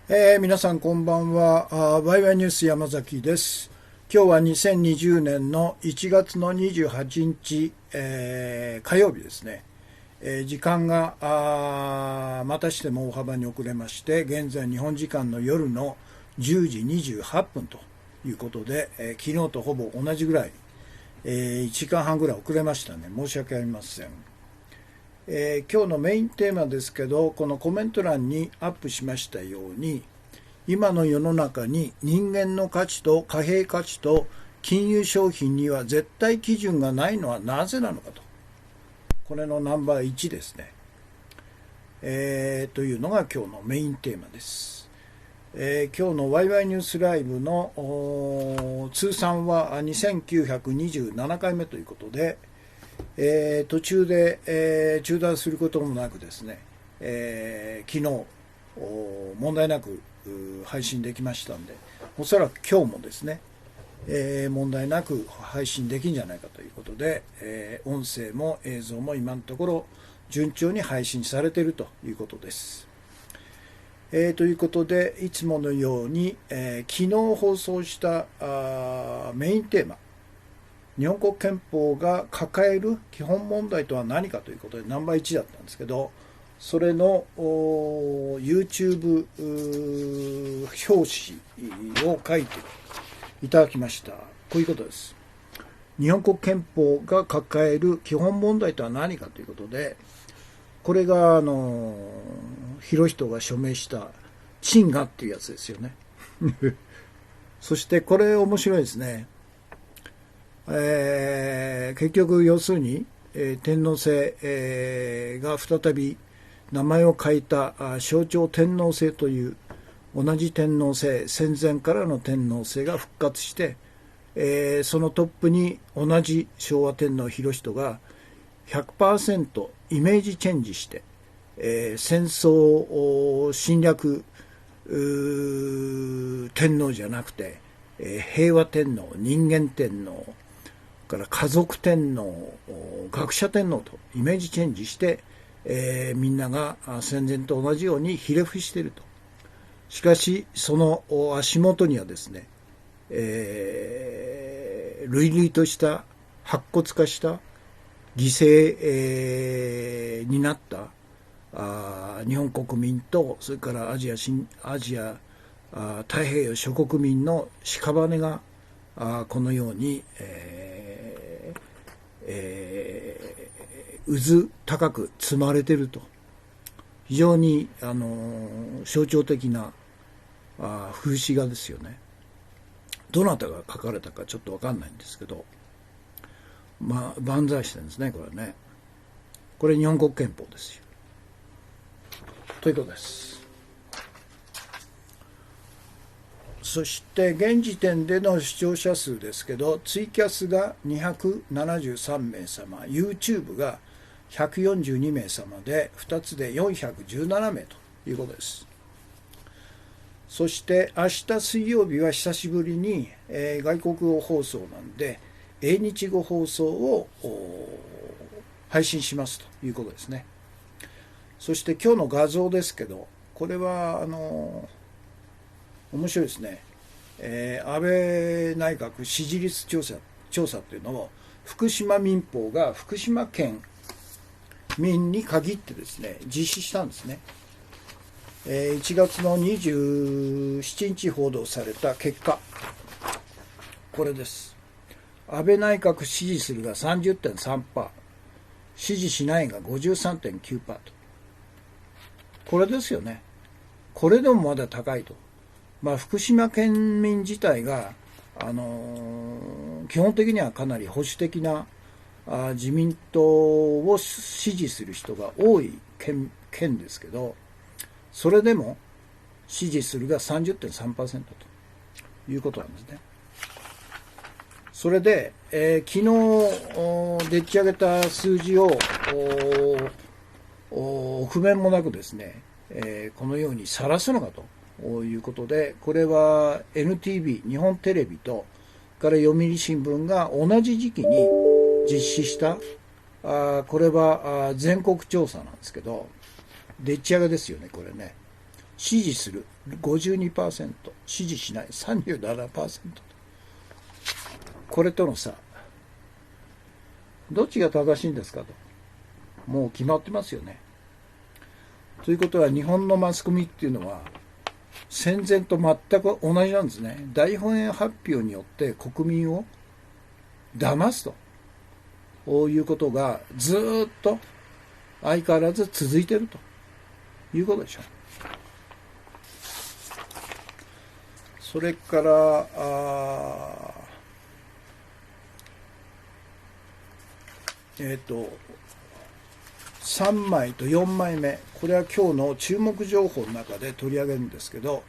皆さんこんばんは。ワイワイニュース山崎です。今日は2020年の1月の28日、火曜日ですね。時間がまたしても大幅に遅れまして、現在日本時間の夜の10時28分ということで、昨日とほぼ同じぐらい、1時間半ぐらい遅れましたね。申し訳ありません。今日のメインテーマですけど、このコメント欄にアップしましたように、今の世の中に人間の価値と貨幣価値と金融商品には絶対基準がないのはなぜなのかと。これのナンバー1ですね。というのが今日のメインテーマです。今日のワイワイニュースライブの通算は2927回目ということで、途中で、中断することもなくですね、昨日問題なく配信できましたんで、おそらく今日もですね、問題なく配信できるんじゃないかということで、音声も映像も今のところ順調に配信されているということです。ということで、いつものように、昨日放送したメインテーマ、日本国憲法が抱える基本問題とは何かということでナンバー1だったんですけど、それの YouTube 表紙を書いていただきました。こういうことです。日本国憲法が抱える基本問題とは何かということで、これが広人が署名した陳がっていうやつですよね。そしてこれ面白いですね。結局要するに、天皇制、が再び名前を変えた象徴天皇制という同じ天皇制、戦前からの天皇制が復活して、そのトップに同じ昭和天皇裕仁が 100% イメージチェンジして、戦争侵略天皇じゃなくて、平和天皇、人間天皇から家族天皇、学者天皇とイメージチェンジして、みんなが戦前と同じようにひれ伏していると。しかしその足元にはですね、類々とした白骨化した犠牲、になった日本国民と、それからアジア太平洋諸国民の屍がこのように、渦高く積まれていると。非常に象徴的な風刺画ですよね。どなたが書かれたかちょっと分かんないんですけど、万歳してるんですね、これね。これ日本国憲法ですよ。ということです。そして現時点での視聴者数ですけど、ツイキャスが273名様、YouTube が142名様で、2つで417名ということです。そして明日水曜日は久しぶりに、外国語放送なんで、英日語放送を配信しますということですね。そして今日の画像ですけど、これは面白いですね。安倍内閣支持率調査というのを福島民放が福島県民に限ってですね、実施したんですね。1月の27日報道された結果、これです。安倍内閣支持するが 30.3%、支持しないが 53.9% と。これですよね。これでもまだ高いと。福島県民自体が、基本的にはかなり保守的な自民党を支持する人が多い県ですけど、それでも支持するが 30.3% ということなんですね。それで、昨日でっち上げた数字を譜面もなくですね、このように晒すのかということで、これは NTV 日本テレビとから読売新聞が同じ時期に実施したこれは全国調査なんですけど、でっち上げですよね、これね。支持する 52%、支持しない 37%。これとの差、どっちが正しいんですかと。もう決まってますよね。ということは、日本のマスコミっていうのは戦前と全く同じなんですね。大本営発表によって国民を騙すということがずっと相変わらず続いているということでしょう。それから3枚と4枚目、これは今日の注目情報の中で取り上げるんですけど、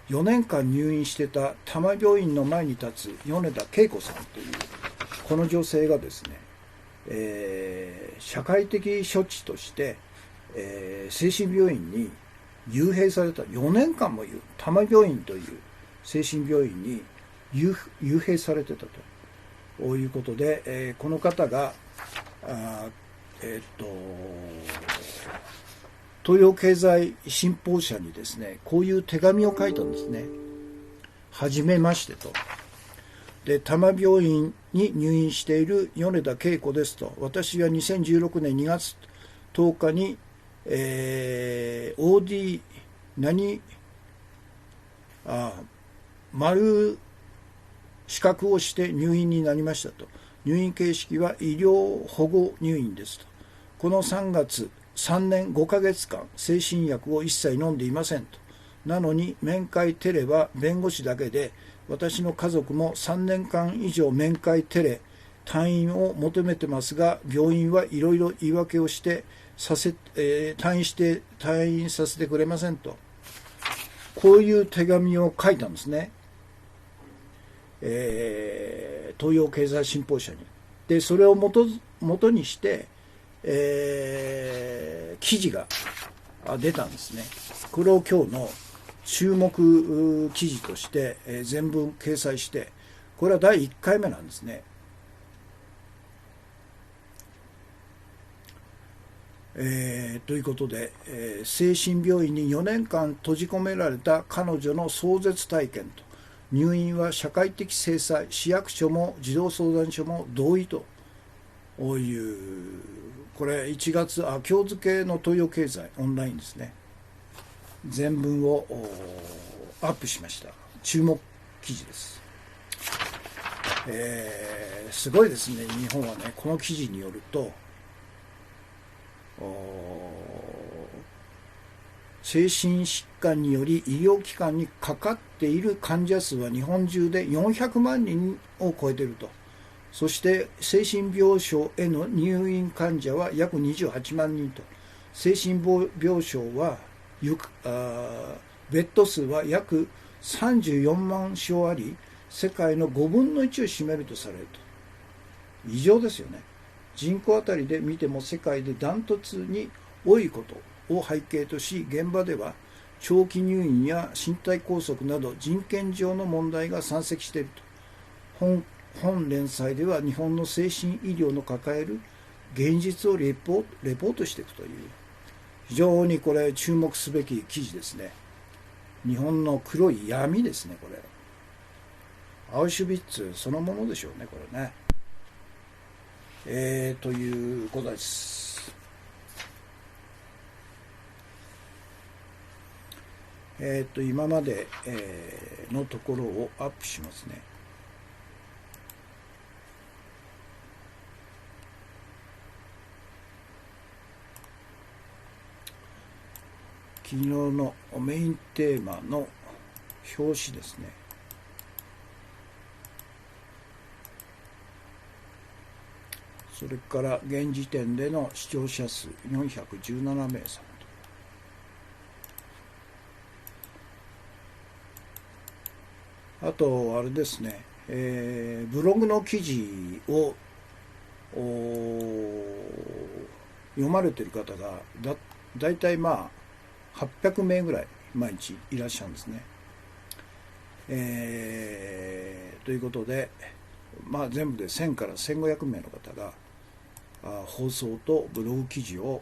4年間入院してた多摩病院の前に立つ米田恵子さんというこの女性がですね、社会的処置として、精神病院に幽閉された。4年間も多摩病院という精神病院に幽閉されてたということで、この方が東洋経済新報社にですね、こういう手紙を書いたんですね。はじめましてと。で、多摩病院に入院している米田恵子ですと。私は2016年2月10日に、OD 丸資格をして入院になりましたと。入院形式は医療保護入院ですと。この3年5ヶ月間精神薬を一切飲んでいませんと。なのに面会テレは弁護士だけで、私の家族も3年間以上面会テレ退院を求めてますが、病院はいろいろ言い訳をして退院させてくれませんと。こういう手紙を書いたんですね。東洋経済新報社に。で、それを元にして、記事が出たんですね。これを今日の注目記事として、全文掲載して、これは第1回目なんですね。ということで、精神病院に4年間閉じ込められた彼女の壮絶体験と、入院は社会的制裁、市役所も児童相談所も同意という、これ1月、今日付の東洋経済オンラインですね。全文をアップしました。注目記事です。すごいですね。日本はね、この記事によると、精神疾患により医療機関にかかっている患者数は日本中で400万人を超えていると。そして精神病床への入院患者は約28万人と。精神病床はベッド数は約34万床あり、世界の5分の1を占めるとされると。異常ですよね。人口あたりで見ても世界でダントツに多いことを背景とし、現場では長期入院や身体拘束など人権上の問題が山積していると。本連載では日本の精神医療の抱える現実をレポートしていくという、非常にこれ注目すべき記事ですね。日本の黒い闇ですね、これ。アウシュビッツそのものでしょうね、これね。ということです。今まで、のところをアップしますね。昨日のメインテーマの表紙ですね。それから現時点での視聴者数417名様と。あとあれですね、ブログの記事を読まれている方がだいたい800名ぐらい毎日いらっしゃるんですね。ということで、全部で1000から1500名の方が放送とブログ記事を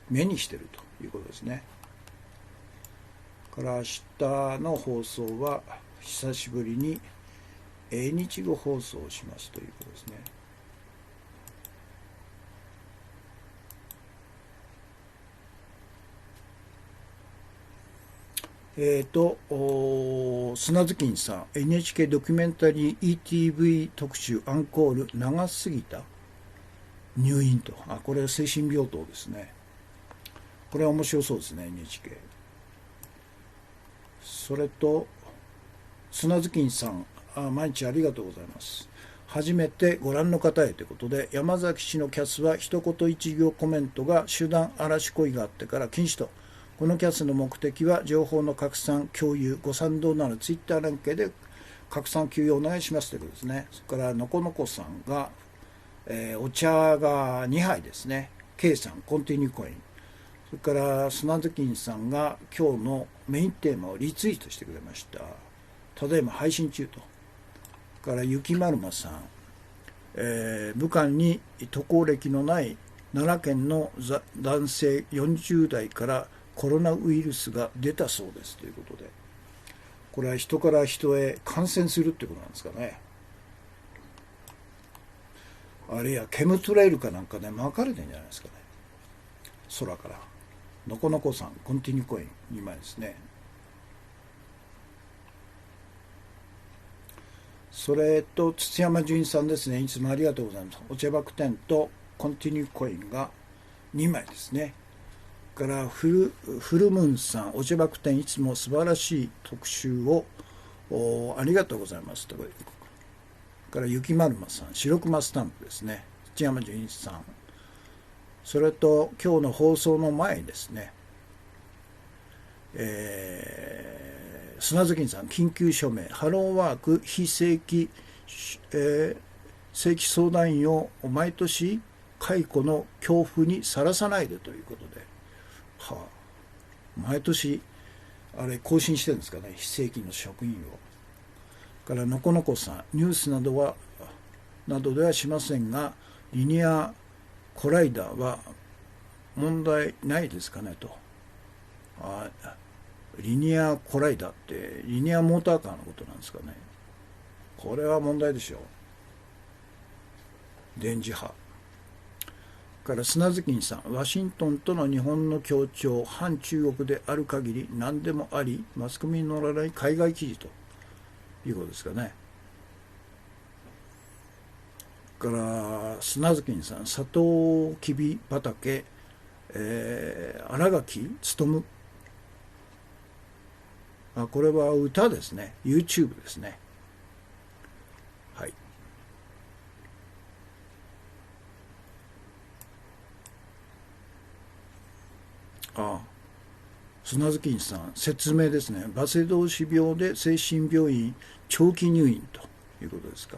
目にしているということですね。から明日の放送は久しぶりに英日語放送をしますということですね。砂月金さん、NHK ドキュメンタリー ETV 特集アンコール長すぎた入院と。これは精神病棟ですね。これは面白そうですね、NHK。それと、砂月金さん、毎日ありがとうございます。初めてご覧の方へということで、山崎氏のキャスは一言一行コメントが集団嵐恋があってから禁止と。このキャスの目的は情報の拡散、共有、ご賛同などツイッター連携で拡散共有をお願いしますということですね。それからのこのこさんが、お茶が2杯ですね。K さん、コンティニューコイン。それから砂月金さんが今日のメインテーマをリツイートしてくれました。ただいま配信中と。それから雪丸馬さん、武漢に渡航歴のない奈良県の男性40代からコロナウイルスが出たそうですということで、これは人から人へ感染するってことなんですかね。あるいはケムトレイルかなんかね、巻かれてるんじゃないですかね、空から。のこのこさん、コンティニューコイン2枚ですね。それと土山純さんですね、いつもありがとうございます。お茶バク転とコンティニューコインが2枚ですね。からフルムーンさん、お茶バク転いつも素晴らしい特集をありがとうございますと。から雪丸馬さん、白熊スタンプですね。土山純一さん。それと今日の放送の前ですね、砂月さん、緊急署名、ハローワーク非正規、正規相談員を毎年解雇の恐怖にさらさないでということで、毎年あれ更新してるんですかね、非正規の職員を。からのこのこさん、ニュースなどではしませんが、リニアコライダーは問題ないですかねと。リニアコライダーってリニアモーターカーのことなんですかね。これは問題でしょう。電磁波から砂月金さん、ワシントンとの日本の協調、反中国である限り何でもあり、マスコミに載らない海外記事ということですかね。から砂月金さん、サトウキビ畑、新垣勉、これは歌ですね。YouTube ですね。はい。砂月金さん、説明ですね。バセドウ氏病で精神病院長期入院ということですか。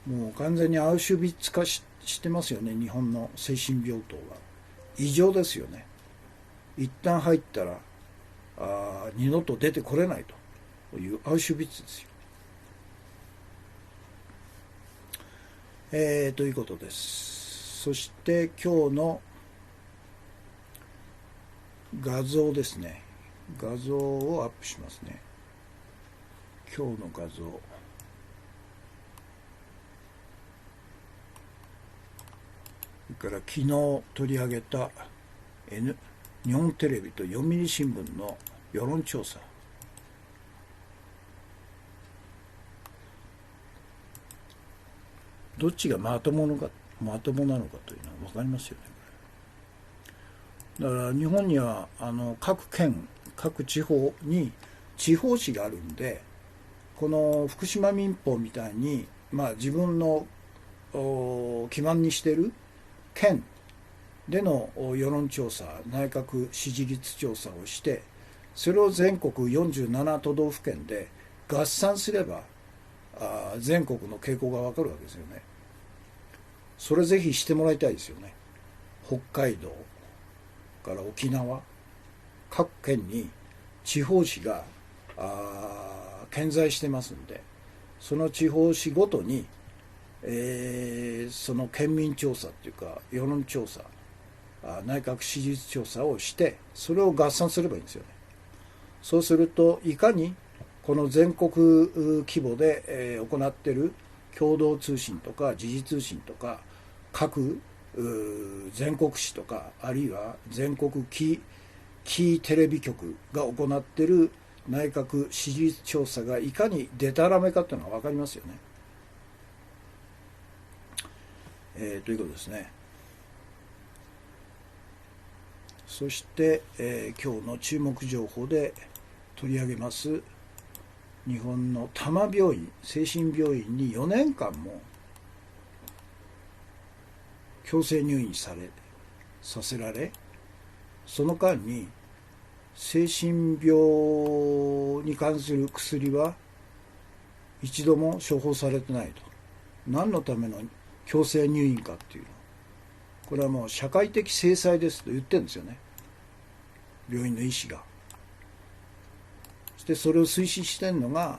もう完全にアウシュビッツ化してますよね、日本の精神病棟は。異常ですよね。一旦入ったら二度と出てこれないというアウシュビッツですよ。ということです。そして今日の画像ですね。画像をアップしますね。今日の画像。それから昨日取り上げた、日本テレビと読売新聞の世論調査。どっちがまともなのかというのは分かりますよね。だから日本には各県各地方に地方紙があるんで、この福島民報みたいに、自分の基盤にしている県での世論調査、内閣支持率調査をして、それを全国47都道府県で合算すれば全国の傾向が分かるわけですよね。それぜひしてもらいたいですよね。北海道から沖縄、各県に地方紙が顕在してますんで、その地方紙ごとに、その県民調査っていうか世論調査、内閣支持率調査をして、それを合算すればいいんですよね。そうするといかにこの全国規模で行っている共同通信とか時事通信とか各全国紙とかあるいは全国キーテレビ局が行っている内閣支持率調査がいかにデタラメかというのは分かりますよね。ということですね。そして、今日の注目情報で取り上げます日本の多摩病院、精神病院に4年間も強制入院させられ、その間に精神病に関する薬は一度も処方されてないと。何のための強制入院かっていうの、これはもう社会的制裁ですと言ってるんですよね、病院の医師が。そしてそれを推進してるのが、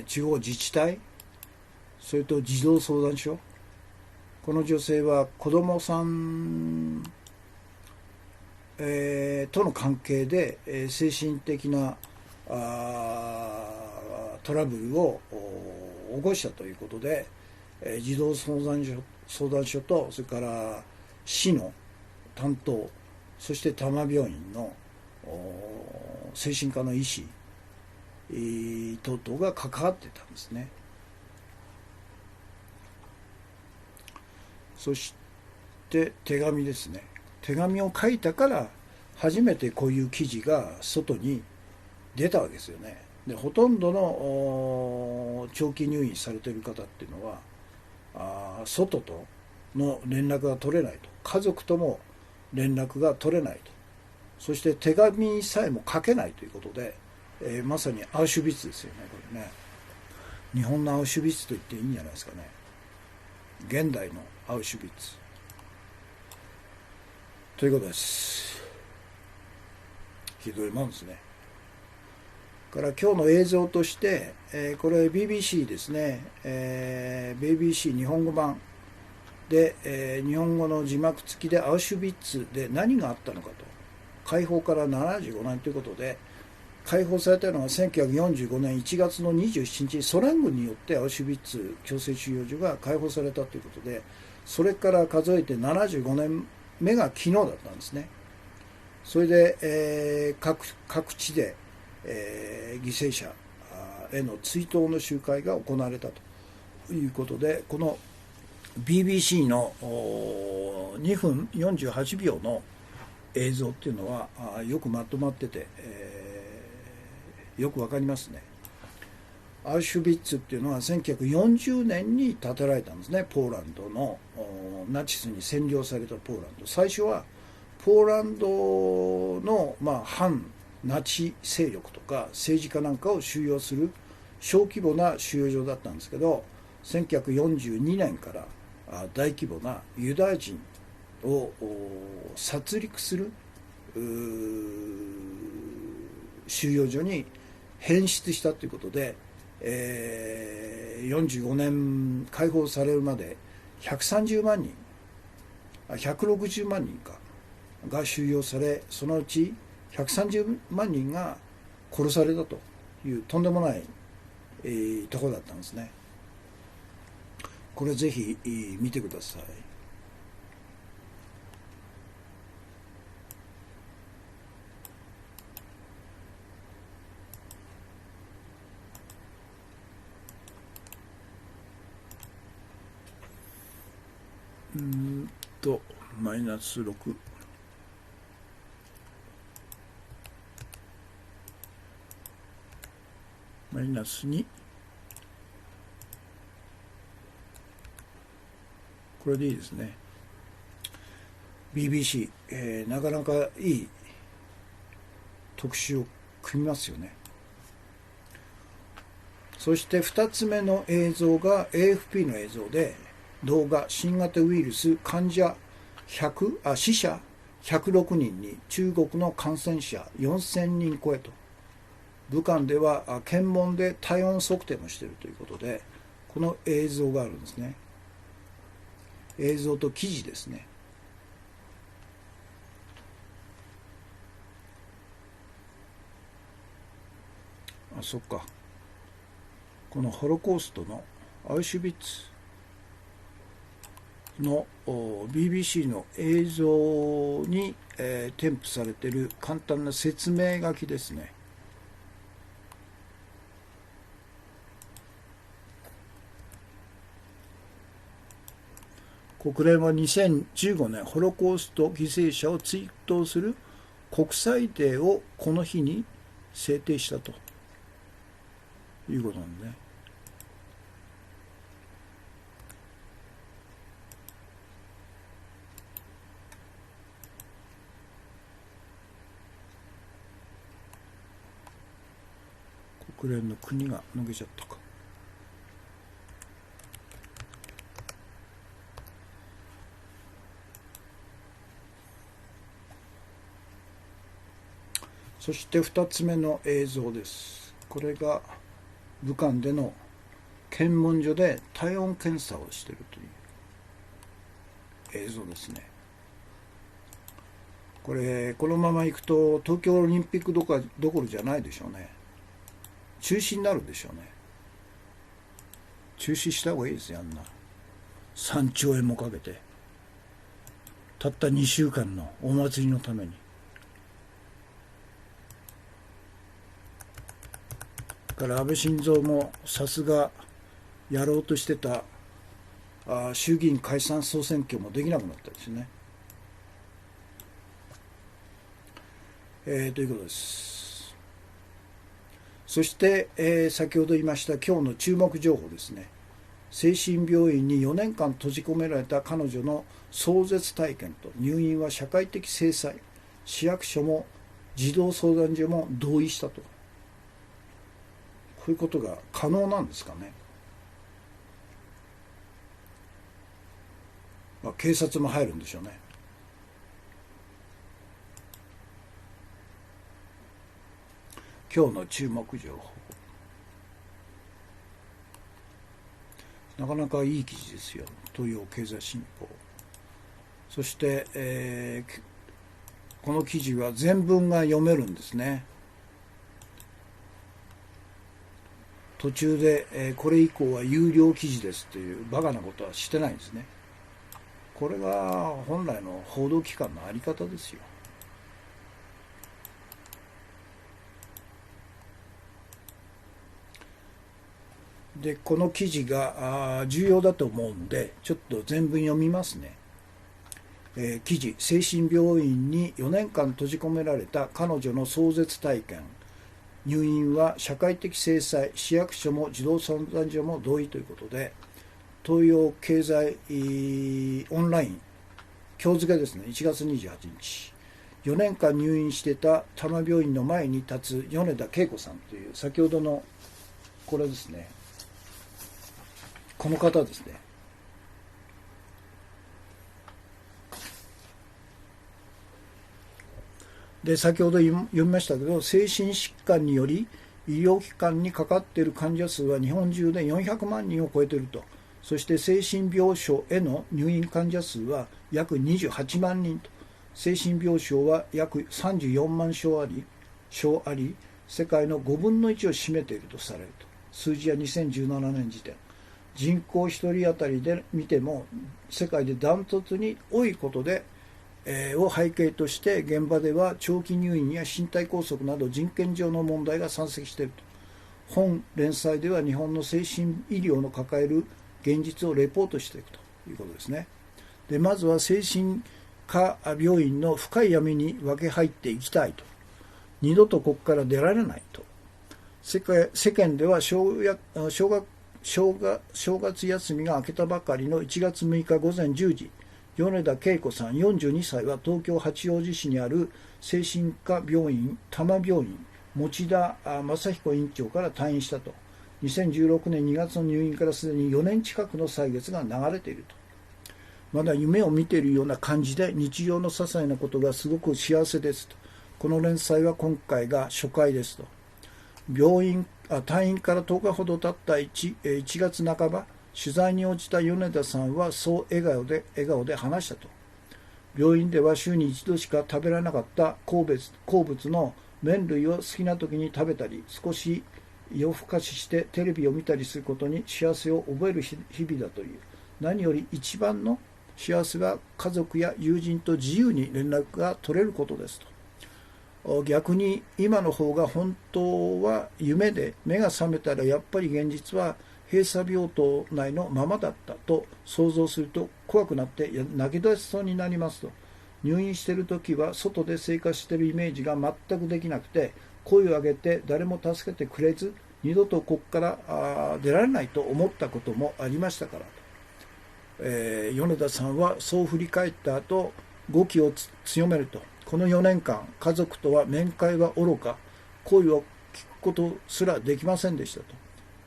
地方自治体、それと児童相談所。この女性は子どもさん、との関係で、精神的なトラブルを起こしたということで、児童相談所とそれから市の担当、そして多摩病院の精神科の医師等々が関わってたんですね。そして手紙ですね。手紙を書いたから初めてこういう記事が外に出たわけですよね。でほとんどの長期入院されている方っていうのは外との連絡が取れないと、家族とも連絡が取れないと、そして手紙さえも書けないということで、まさにアウシュビッツですよね、これね。日本のアウシュビッツと言っていいんじゃないですかね。現代のアウシュビッツということです。ひどいもんですね。から今日の映像として、これ BBC ですね、BBC 日本語版で、日本語の字幕付きでアウシュビッツで何があったのかと。解放から75年ということで、解放されたのは1945年1月の27日、ソ連軍によってアウシュビッツ強制収容所が解放されたということで、それから数えて75年目が昨日だったんですね。それで、各地で、犠牲者への追悼の集会が行われたということで、この BBC の2分48秒の映像っていうのはよくまとまってて、よくわかりますね。アウシュビッツっていうのは1940年に建てられたんですね。ポーランドのナチスに占領されたポーランド。最初はポーランドの、反ナチ勢力とか政治家なんかを収容する小規模な収容所だったんですけど、1942年から大規模なユダヤ人を殺戮する収容所に変質したということで、45年解放されるまで130万人160万人かが収容され、そのうち130万人が殺されたというとんでもない、ところだったんですね。これぜひ見てください。マイナス6、マイナス2、これでいいですね。 BBC、なかなかいい特集を組みますよね。そして2つ目の映像が AFP の映像で、動画新型ウイルス患者死者106人に中国の感染者4000人超えと、武漢では検問で体温測定もしているということで、この映像があるんですね。映像と記事ですね。そっか。このホロコーストのアウシュビッツの BBC の映像に、添付されている簡単な説明書きですね。国連は2015年ホロコースト犠牲者を追悼する国際デーをこの日に制定したということなんでね。国連の国が抜けちゃったか。そして2つ目の映像です。これが武漢での検問所で体温検査をしているという映像ですね。このままいくと東京オリンピックどころじゃないでしょうね。中止になるでしょうね。中止した方がいいですよ。あんな3兆円もかけてたった2週間のお祭りのために。から安倍晋三もさすがやろうとしてた衆議院解散総選挙もできなくなったですね。ということです。そして、先ほど言いました今日の注目情報ですね。精神病院に4年間閉じ込められた彼女の壮絶体験と入院は社会的制裁、市役所も児童相談所も同意したと。こういうことが可能なんですかね。警察も入るんでしょうね。今日の注目情報、なかなかいい記事ですよ。東洋経済新報。そして、この記事は全文が読めるんですね。途中で、これ以降は有料記事ですというバカなことはしてないんですね。これが本来の報道機関の在り方ですよ。で、この記事が重要だと思うんで、ちょっと全文読みますね。記事、精神病院に4年間閉じ込められた彼女の壮絶体験。入院は社会的制裁、市役所も児童相談所も同意ということで、東洋経済オンライン、今日付ですね、1月28日。4年間入院してた多摩病院の前に立つ米田恵子さんという、先ほどの、これですね、この方ですね。で、先ほど読みましたけど、精神疾患により医療機関にかかっている患者数は日本中で400万人を超えていると。そして精神病床への入院患者数は約28万人と。精神病床は約34万床あり、世界の5分の1を占めているとされると。数字は2017年時点。人口1人当たりで見ても世界でダントツに多いことで、を背景として現場では長期入院や身体拘束など人権上の問題が山積していると。本連載では日本の精神医療の抱える現実をレポートしていくということですね。で、まずは精神科病院の深い闇に分け入っていきたいと。二度とここから出られないと。世間では正月休みが明けたばかりの1月6日午前10時、米田恵子さん42歳は東京八王子市にある精神科病院多摩病院持田正彦院長から退院したと。2016年2月の入院からすでに4年近くの歳月が流れていると。まだ夢を見ているような感じで日常の些細なことがすごく幸せですと。この連載は今回が初回ですと。退院から10日ほど経った 1月半ば、取材に応じた米田さんはそう笑顔で話したと。病院では週に一度しか食べられなかった好物の麺類を好きな時に食べたり、少し夜更かししてテレビを見たりすることに幸せを覚える日々だという。何より一番の幸せは家族や友人と自由に連絡が取れることですと。逆に今の方が本当は夢で、目が覚めたらやっぱり現実は閉鎖病棟内のままだったと想像すると怖くなって泣き出しそうになりますと。入院している時は外で生活しているイメージが全くできなくて、声を上げて誰も助けてくれず、二度とここから出られないと思ったこともありましたからと。米田さんはそう振り返った後、語気を強めると、この4年間家族とは面会はおろか声を聞くことすらできませんでしたと。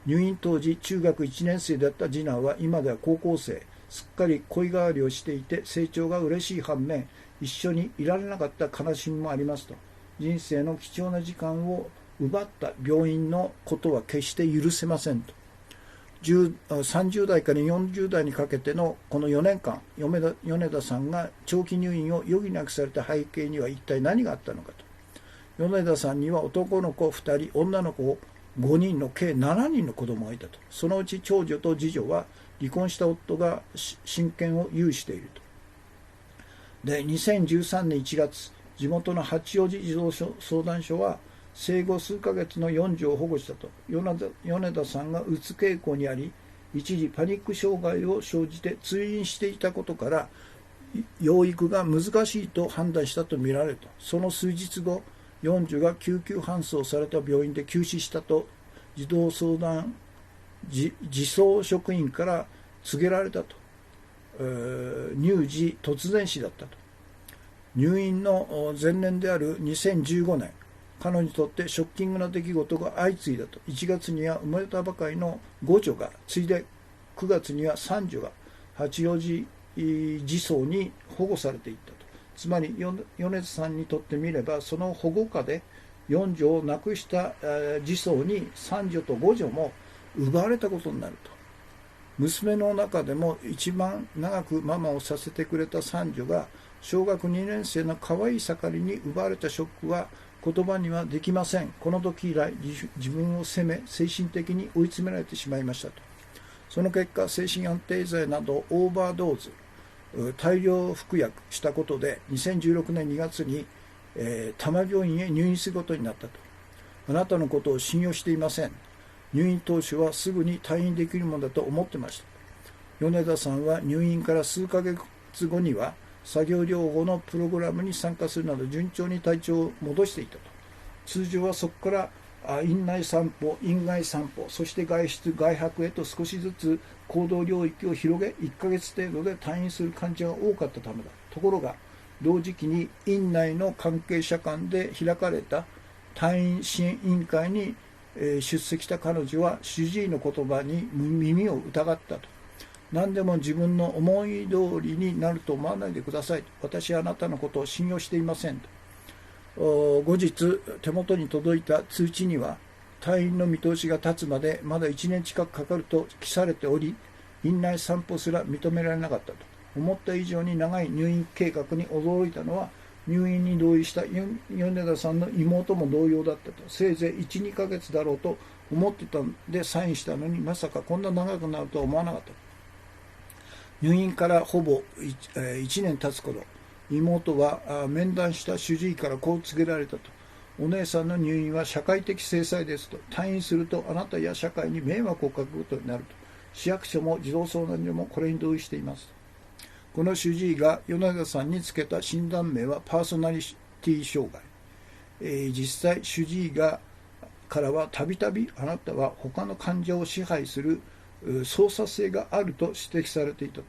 入院当時中学1年生だった次男は今では高校生、すっかり恋変わりをしていて成長が嬉しい反面、一緒にいられなかった悲しみもありますと。人生の貴重な時間を奪った病院のことは決して許せませんと。30代から40代にかけてのこの4年間、米田さんが長期入院を余儀なくされた背景には一体何があったのかと。米田さんには男の子2人、女の子5人の計7人の子供がいたと。そのうち長女と次女は離婚した夫が親権を有していると。で、2013年1月、地元の八王子児童相談所は生後数ヶ月の四女を保護したと。米田さんがうつ傾向にあり、一時パニック障害を生じて通院していたことから養育が難しいと判断したとみられると。その数日後、四女が救急搬送された病院で急死したと児童相談児相職員から告げられたと。乳児突然死だったと。入院の前年である2015年、彼女にとってショッキングな出来事が相次いだと。1月には生まれたばかりの5女が、次いで9月には3女が八王子児相に保護されていったと。つまり米津さんにとってみれば、その保護下で4女を亡くした児相に3女と5女も奪われたことになると。娘の中でも一番長くママをさせてくれた三女が小学2年生の可愛い盛りに奪われたショックは言葉にはできません。この時以来自分を責め、精神的に追い詰められてしまいましたと。その結果、精神安定剤などオーバードーズ、大量服薬したことで2016年2月に、多摩病院へ入院することになったと。あなたのことを信用していません。入院当初はすぐに退院できるものだと思ってました。米田さんは入院から数ヶ月後には作業療法のプログラムに参加するなど順調に体調を戻していたと。通常はそこから院内散歩、院外散歩、そして外出、外泊へと少しずつ行動領域を広げ、1ヶ月程度で退院する患者が多かったためだ。ところが、同時期に院内の関係者間で開かれた退院支援委員会に出席した彼女は主治医の言葉に耳を疑ったと。何でも自分の思い通りになると思わないでくださいと。私はあなたのことを信用していませんと。後日手元に届いた通知には、退院の見通しが立つまでまだ1年近くかかると記されており、院内散歩すら認められなかったと。思った以上に長い入院計画に驚いたのは、入院に同意した米田さんの妹も同様だったと。せいぜい 1,2 ヶ月だろうと思ってたんでサインしたのに、まさかこんな長くなるとは思わなかった。入院からほぼ 1年経つ頃、妹は面談した主治医からこう告げられたと。お姉さんの入院は社会的制裁ですと。退院するとあなたや社会に迷惑をかけることになると。市役所も児童相談所もこれに同意しています。この主治医が米田さんにつけた診断名はパーソナリティ障害。実際主治医からはたびたびあなたは他の患者を支配する操作性があると指摘されていたと。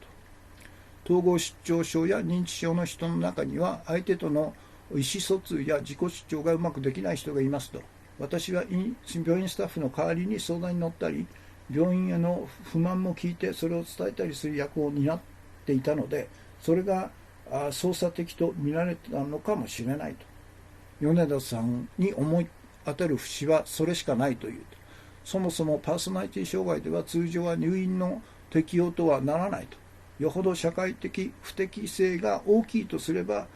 統合失調症や認知症の人の中には相手との意思疎通や自己主張がうまくできない人がいますと。私は病院スタッフの代わりに相談に乗ったり、病院への不満も聞いてそれを伝えたりする役を担っていたので、それが操作的と見られてたのかもしれないと。米田さんに思い当たる節はそれしかないという。そもそもパーソナリティ障害では通常は入院の適用とはならないと。よほど社会的不適性が大きいとすれば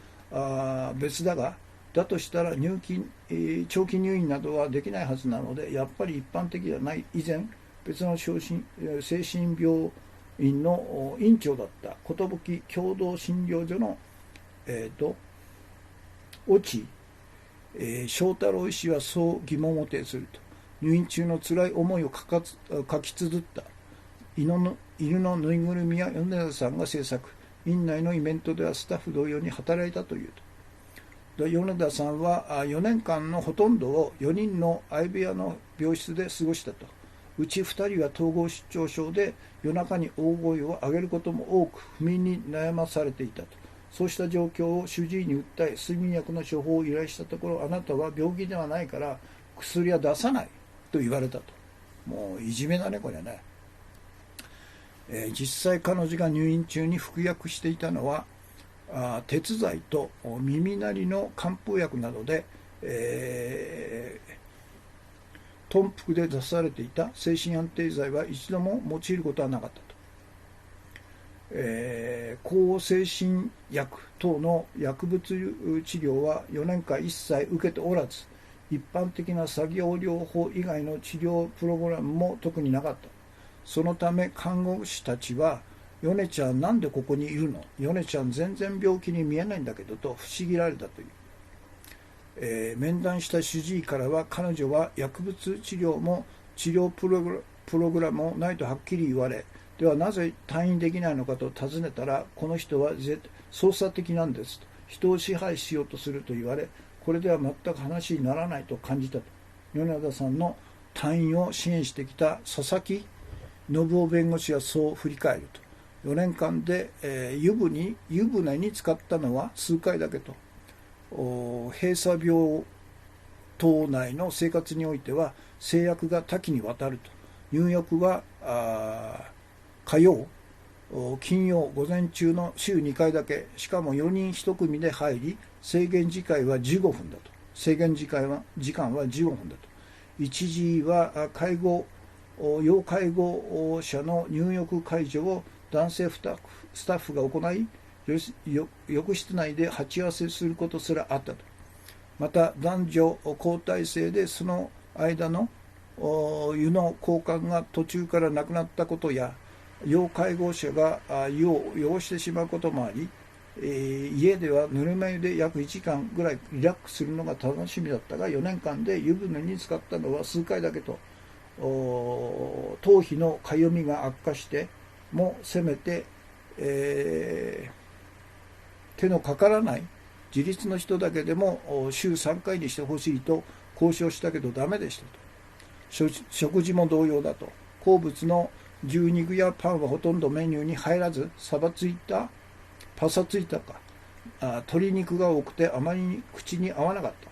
別だが、だとしたら長期入院などはできないはずなので、やっぱり一般的ではない。以前別の精神病院の院長だった寿共同診療所の、越智翔太郎医師はそう疑問を呈すると。入院中の辛い思いを書き綴った犬のぬいぐるみや米田さんが制作。院内のイベントではスタッフ同様に働いたというと。米田さんは4年間のほとんどを4人の相部屋の病室で過ごしたと。うち2人は統合失調症で夜中に大声を上げることも多く不眠に悩まされていたと。そうした状況を主治医に訴え、睡眠薬の処方を依頼したところ、あなたは病気ではないから薬は出さないと言われたと。もういじめだね、これね。実際彼女が入院中に服薬していたのは鉄剤と耳鳴りの漢方薬などで、頓服で出されていた精神安定剤は一度も用いることはなかったと。抗精神薬等の薬物治療は4年間一切受けておらず、一般的な作業療法以外の治療プログラムも特になかった。そのため看護師たちは、米ちゃんなんでここにいるの？米ちゃん全然病気に見えないんだけどと不思議られたという。面談した主治医からは、彼女は薬物治療も治療プログラムもないとはっきり言われ、ではなぜ退院できないのかと尋ねたら、この人は操作的なんですと、人を支配しようとすると言われ、これでは全く話にならないと感じたと。米田さんの退院を支援してきた佐々木信夫弁護士はそう振り返ると。4年間で、湯船に浸かったのは数回だけと。閉鎖病棟内の生活においては制約が多岐にわたると。入浴は火曜、金曜午前中の週2回だけ、しかも4人1組で入り、制限時間は15分だと。制限時間は15分だと。一時は要介護者の入浴介助を男性スタッフが行い、浴室内で鉢合わせすることすらあったと。また男女交代制でその間の湯の交換が途中からなくなったことや、要介護者が湯を汚してしまうこともあり、家ではぬるま湯で約1時間ぐらいリラックスするのが楽しみだったが、4年間で湯船に浸かったのは数回だけと。頭皮のかゆみが悪化してもせめて、手のかからない自立の人だけでも週3回にしてほしいと交渉したけどダメでしたと。食事も同様だと。好物の牛肉やパンはほとんどメニューに入らず、パサついたか鶏肉が多くてあまりに口に合わなかった。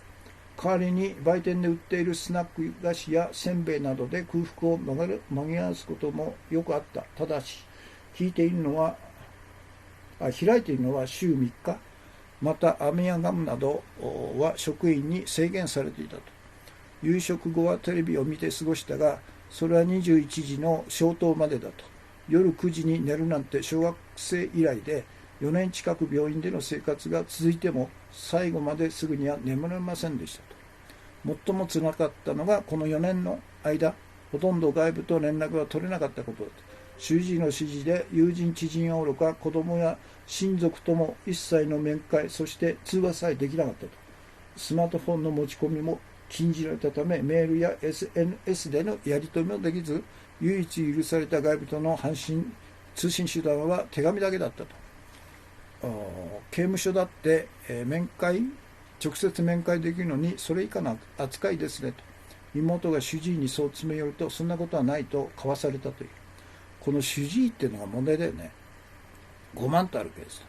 代わりに売店で売っているスナック菓子やせんべいなどで空腹を紛らわすこともよくあった。ただし開いているのは週3日。またアメやガムなどは職員に制限されていたと。夕食後はテレビを見て過ごしたが、それは21時の消灯までだと。夜9時に寝るなんて小学生以来で、4年近く病院での生活が続いても最後まですぐには眠れませんでしたと。最もつらかったのがこの4年の間、ほとんど外部と連絡が取れなかったことだと。主治医の指示で友人知人はおろか、子供や親族とも一切の面会、そして通話さえできなかったと。スマートフォンの持ち込みも禁じられたため、メールや SNS でのやり取りもできず、唯一許された外部との通信手段は手紙だけだったと。刑務所だって、直接面会できるのにそれ以下の扱いですねと。妹が主治医にそう詰め寄ると、そんなことはないとかわされたという。この主治医っていうのが問題だよね。5万とあるわけです。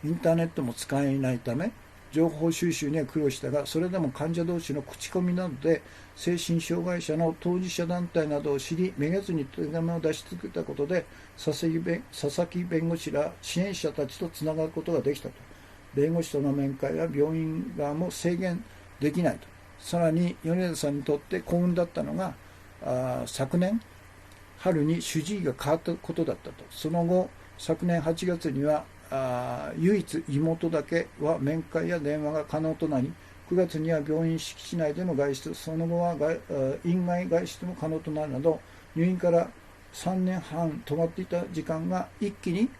インターネットも使えないため情報収集には苦労したが、それでも患者同士の口コミなどで精神障害者の当事者団体などを知り、めげずに手紙を出し続けたことで、佐々木弁護士ら支援者たちとつながることができたと。弁護士との面会は病院側も制限できないと。さらに米田さんにとって幸運だったのが、昨年春に主治医が変わったことだったと。その後、昨年8月には唯一妹だけは面会や電話が可能となり、9月には病院敷地内での外出、その後は院外外出も可能となるなど、入院から3年半止まっていた時間が一気に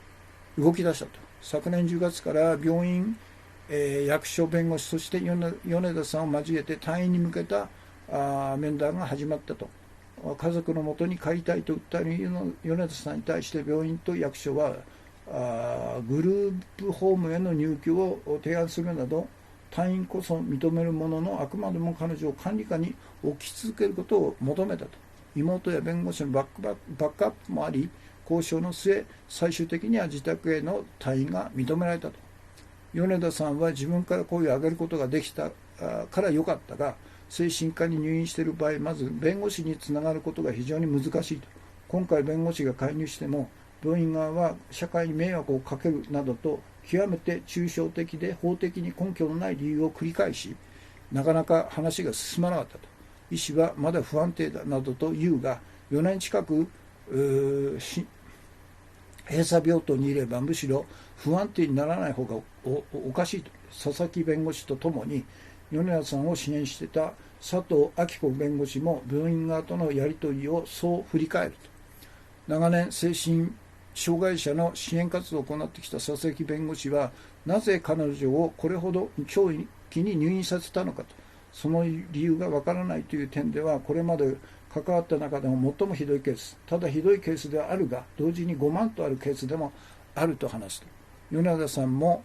動き出したと。昨年10月から病院、役所、弁護士、そして米田さんを交えて退院に向けた面談が始まったと。家族のもとに帰りたいと訴える米田さんに対して病院と役所はグループホームへの入居を提案するなど、退院こそ認めるものの、あくまでも彼女を管理下に置き続けることを求めたと。妹や弁護士のバックアップもあり、交渉の末、最終的には自宅への退院が認められたと。米田さんは自分から声を上げることができたから良かったが、精神科に入院している場合、まず弁護士につながることが非常に難しいと。今回弁護士が介入しても、病院側は社会に迷惑をかけるなどと極めて抽象的で法的に根拠のない理由を繰り返し、なかなか話が進まなかったと。医師はまだ不安定だなどと言うが、4年近く閉鎖病棟にいればむしろ不安定にならない方が おかしいと。佐々木弁護士とともに米田さんを支援していた佐藤明子弁護士も病院側とのやり取りをそう振り返ると。長年精神障害者の支援活動を行ってきた佐々木弁護士は、なぜ彼女をこれほど長期に入院させたのかと、その理由がわからないという点では、これまで関わった中でも最もひどいケース、ただひどいケースではあるが、同時に5万とあるケースでもあると話すと。米田さんも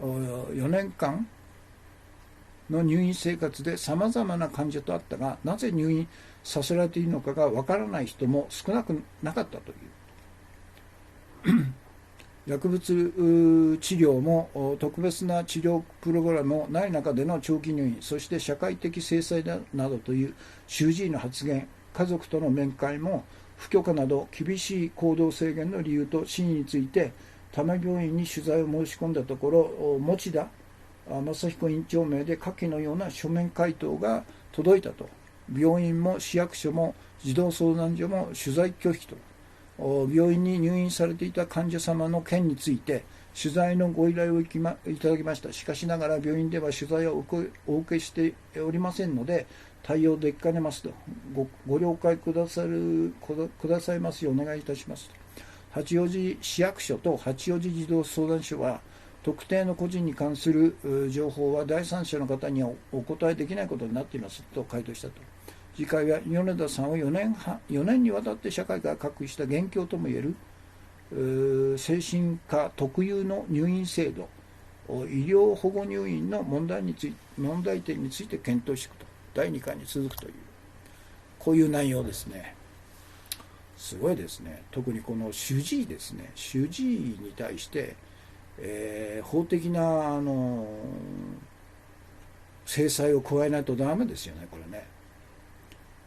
4年間の入院生活でさまざまな患者と会ったが、なぜ入院させられているのかがわからない人も少なくなかったという。薬物治療も特別な治療プログラムもない中での長期入院、そして社会的制裁などという主治医の発言、家族との面会も不許可など厳しい行動制限の理由と真意について多摩病院に取材を申し込んだところ、持田正彦院長名で下記のような書面回答が届いたと。病院も市役所も児童相談所も取材拒否と。病院に入院されていた患者様の件について取材のご依頼をいただきました。しかしながら病院では取材をお受けしておりませんので対応できかねますと。ご了解くださいますようお願いいたしますと。八王子市役所と八王子児童相談所は、特定の個人に関する情報は第三者の方にはお答えできないことになっていますと回答したと。次回は米田さんを4年にわたって社会から隔離した元凶ともいえる精神科特有の入院制度、医療保護入院の問題点について検討していくと。第2回に続くという、こういう内容ですね。すごいですね。特にこの主治医ですね。主治医に対して、法的な制裁を加えないとダメですよね、これね。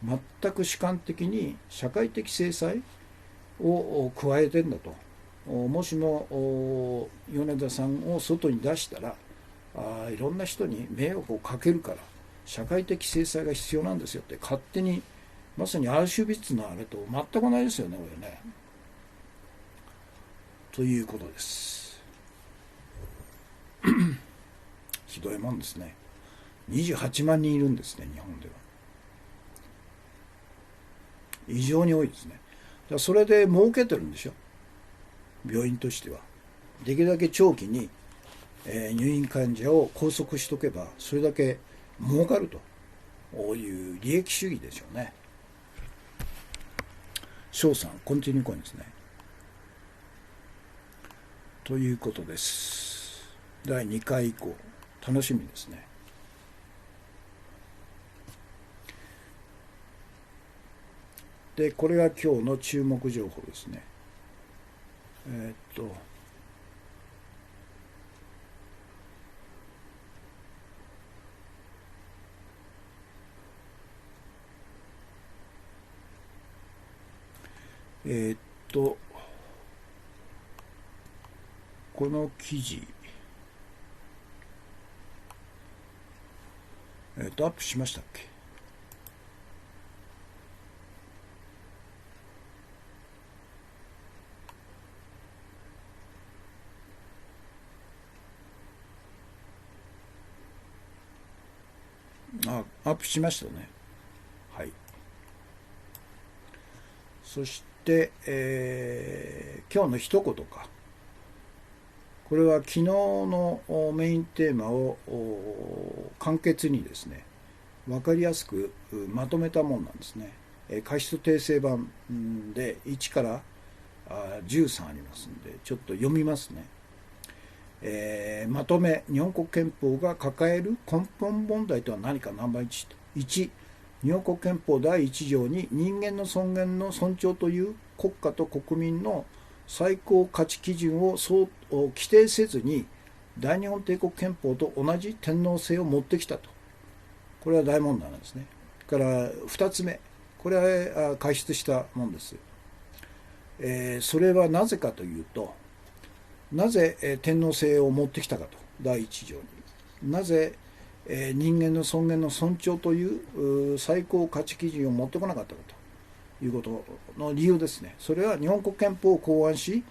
全く主観的に社会的制裁を加えてんだと。もしも米田さんを外に出したらいろんな人に迷惑をかけるから社会的制裁が必要なんですよって勝手に、まさにアウシュビッツのあれと全く同じですよね、これね。ということです。ひどいもんですね。28万人いるんですね、日本では。異常に多いですね。だからそれで儲けてるんでしょ、病院としては。できるだけ長期に、入院患者を拘束しとけばそれだけ儲かるという利益主義でしょうね。翔さんコンティニューコインですね。ということです。第2回以降楽しみですね。でこれが今日の注目情報ですね。この記事、アップしましたっけ。アップしましたね。はい。そして、今日の一言か。これは昨日のメインテーマを簡潔にですね、分かりやすくまとめたもんなんですね。過失訂正版で1から13ありますので、ちょっと読みますね。まとめ、日本国憲法が抱える根本問題とは何か。ナンバー1、日本国憲法第1条に人間の尊厳の尊重という国家と国民の最高価値基準を規定せずに大日本帝国憲法と同じ天皇制を持ってきたと。これは大問題なんですね。から2つ目、これは解説したものです。それはなぜかというと、なぜ天皇制を持ってきたかと。第一条になぜ人間の尊厳の尊重という最高価値基準を持ってこなかったかということの理由ですね。それは日本国憲法を考案し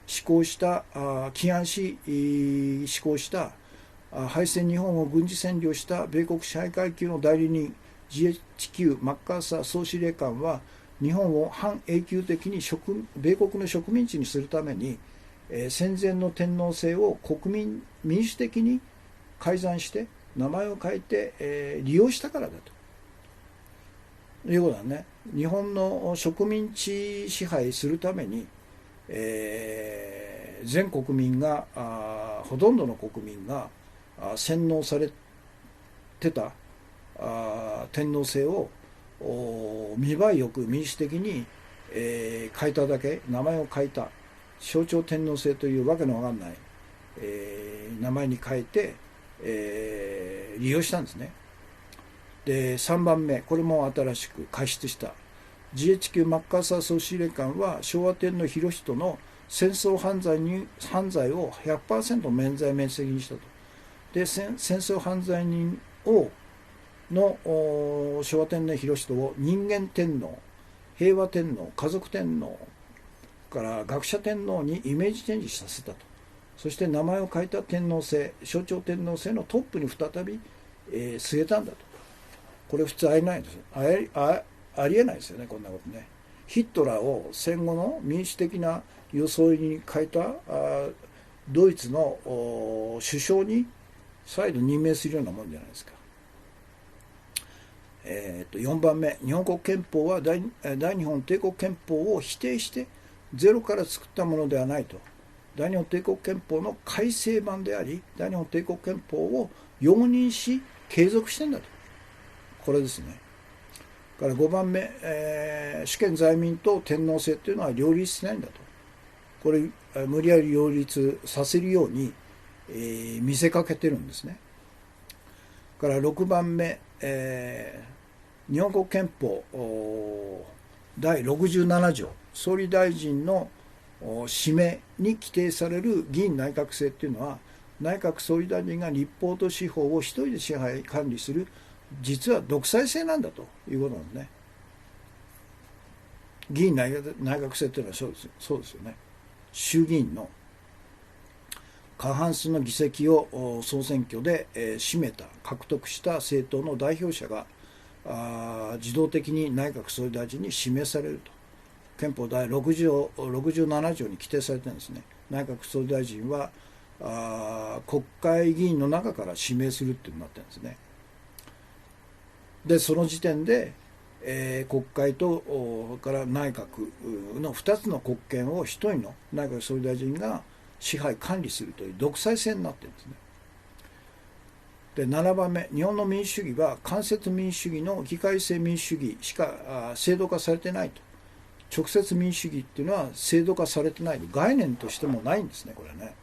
起案し施行した敗戦日本を軍事占領した米国支配階級の代理人 GHQ マッカーサー総司令官は、日本を半永久的に米国の植民地にするために、戦前の天皇制を民主的に改ざんして名前を変えて、利用したからだということだね。日本の植民地支配するために、全国民がほとんどの国民が洗脳されてた天皇制を見栄えよく民主的に、変えただけ、名前を変えた象徴天皇制というわけのわかんない、名前に変えて、利用したんですね。で3番目、これも新しく開出した GHQ マッカーサー総司令官は、昭和天皇裕仁の戦争犯罪を 100% 免罪免責にしたと。で戦争犯罪人の昭和天皇裕仁を人間天皇、平和天皇、家族天皇から学者天皇にイメージチェンジさせたと。そして名前を変えた天皇制、象徴天皇制のトップに再び、据えたんだと。これ普通ありえないです。ありえないですよね、こんなことね。ヒトラーを戦後の民主的な装いに変えたドイツの首相に再度任命するようなもんじゃないですか。4番目、日本国憲法は大日本帝国憲法を否定してゼロから作ったものではないと。大日本帝国憲法の改正版であり、大日本帝国憲法を容認し継続してんだと。これですね。から5番目、主権在民と天皇制というのは両立しないんだと。これ無理やり両立させるように、見せかけてるんですね。から6番目、日本国憲法第67条、総理大臣の指名に規定される議院内閣制っていうのは、内閣総理大臣が立法と司法を一人で支配管理する、実は独裁制なんだということなんですね。議員内閣制っていうのはそうですよね。衆議院の過半数の議席を総選挙で獲得した政党の代表者が自動的に内閣総理大臣に指名されると。憲法第67条に規定されてるんですね。内閣総理大臣は国会議員の中から指名するっていうのになってるんですね。でその時点で、国会とから内閣の2つの国権を1人の内閣総理大臣が支配管理するという独裁制になってるんですね。で7番目、日本の民主主義は間接民主主義の議会制民主主義しか制度化されてないと。直接民主主義っていうのは制度化されてない、概念としてもないんですね、これね。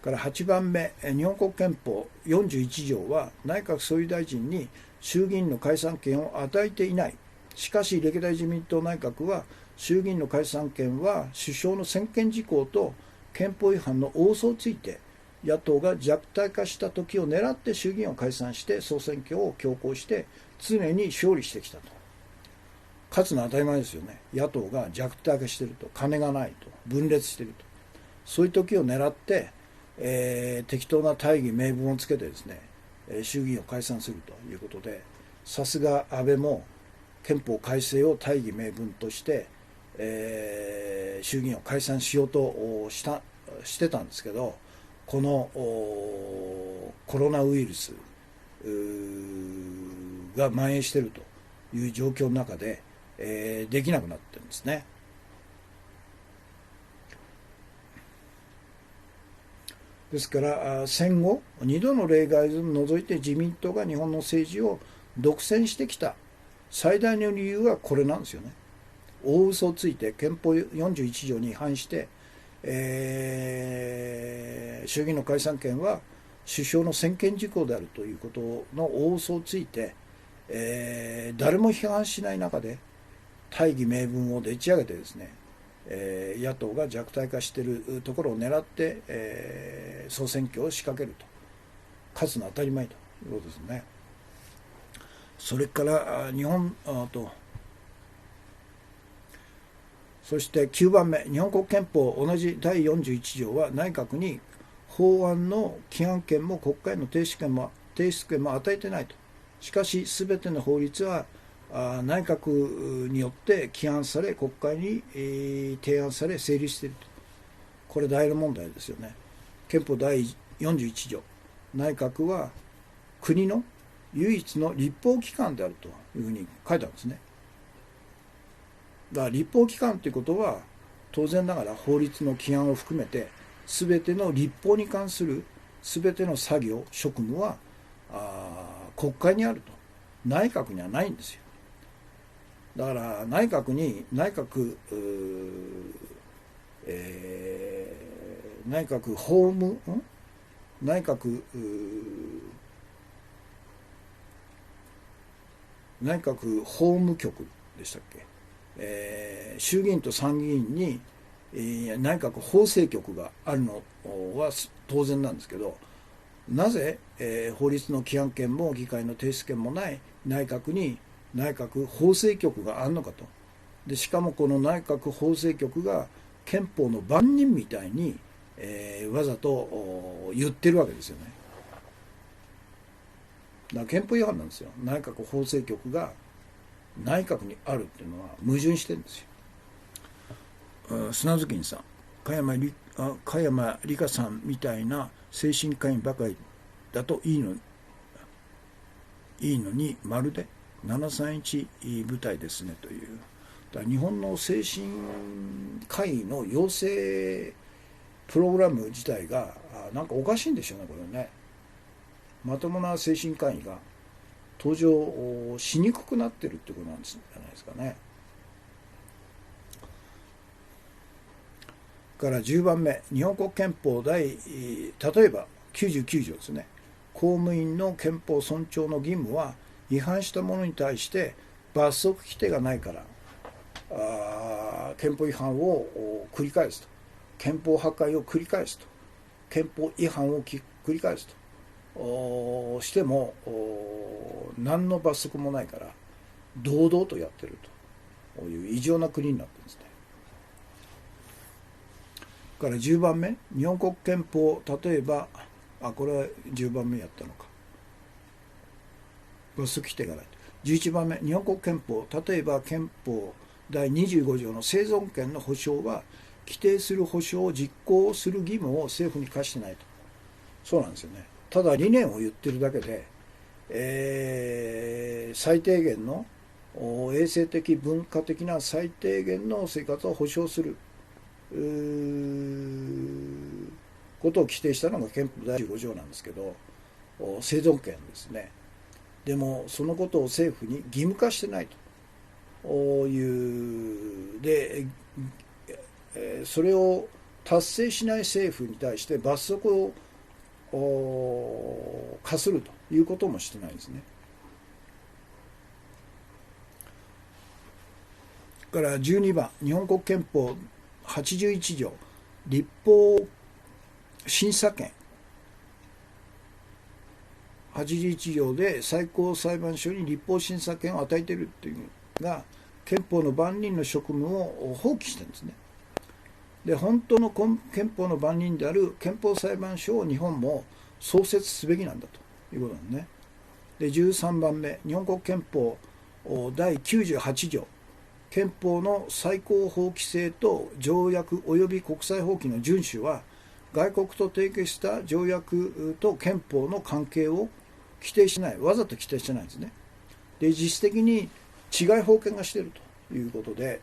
から8番目、日本国憲法41条は内閣総理大臣に衆議院の解散権を与えていない。しかし歴代自民党内閣は衆議院の解散権は首相の専権事項と憲法違反の応訴について野党が弱体化した時を狙って衆議院を解散して総選挙を強行して常に勝利してきたと。勝つのは当たり前ですよね。野党が弱体化していると、金がないと、分裂していると、そういう時を狙って、適当な大義名分をつけてですね、衆議院を解散するということで、さすが安倍も憲法改正を大義名分として、衆議院を解散しようとしてたんですけど、このコロナウイルスが蔓延しているという状況の中で、できなくなってるんですね。ですから戦後2度の例外を除いて自民党が日本の政治を独占してきた最大の理由はこれなんですよね。大嘘をついて憲法41条に違反して、衆議院の解散権は首相の専権事項であるということの大嘘をついて、誰も批判しない中で大義名分をでっち上げてですね、野党が弱体化しているところを狙って、総選挙を仕掛けると、勝つのは当たり前ということですね。それからそして9番目、日本国憲法同じ第41条は内閣に法案の規範権も国会の提出権も与えてないと。しかし全ての法律は内閣によって規範され国会に提案され成立していると。これ大問題ですよね。憲法第41条、内閣は国の唯一の立法機関であるというふうに書いてあるんですね。だから立法機関ということは当然ながら法律の規範を含めて全ての立法に関する全ての作業職務は国会にあると。内閣にはないんですよ。だから内閣法務内閣法務局でしたっけ、衆議院と参議院に、内閣法制局があるのは当然なんですけど、なぜ、法律の規範権も議会の提出権もない内閣に内閣法制局があるのかと。でしかもこの内閣法制局が憲法の番人みたいに、わざと言ってるわけですよね。だから憲法違反なんですよ。内閣法制局が内閣にあるっていうのは矛盾してるんですよ。砂月さん、加山里香さんみたいな精神科医ばかりだといいのにまるで731部隊ですねという。だから日本の精神科医の養成プログラム自体がなんかおかしいんでしょうね、これね。まともな精神科医が登場しにくくなってるってことなんじゃないですかね。から10番目、日本国憲法例えば99条ですね。公務員の憲法尊重の義務は違反した者に対して罰則規定がないから憲法違反を繰り返すと、憲法破壊を繰り返すと、憲法違反を繰り返すとしても何の罰則もないから堂々とやってるという異常な国になってるんですね。から10番目、日本国憲法例えばこれは10番目やったのか、罰則規定がない。11番目、日本国憲法例えば憲法第25条の生存権の保障は規定する保障を実行する義務を政府に課してないと。そうなんですよね。ただ理念を言ってるだけで、最低限の衛生的文化的な最低限の生活を保障することを規定したのが憲法第15条なんですけど、生存権ですね。でもそのことを政府に義務化してないというで、それを達成しない政府に対して罰則を課するということもしてないですね。から12番、日本国憲法81条、立法審査権。81条で最高裁判所に立法審査権を与えているというのが、憲法の番人の職務を放棄してるんですね。で、本当の憲法の番人である憲法裁判所を日本も創設すべきなんだと。いうことなんね。で、13番目、日本国憲法第98条、憲法の最高法規制と条約及び国際法規の遵守は、外国と締結した条約と憲法の関係を規定しない、わざと規定してないんですね。で、実質的に違い法権がしているということで、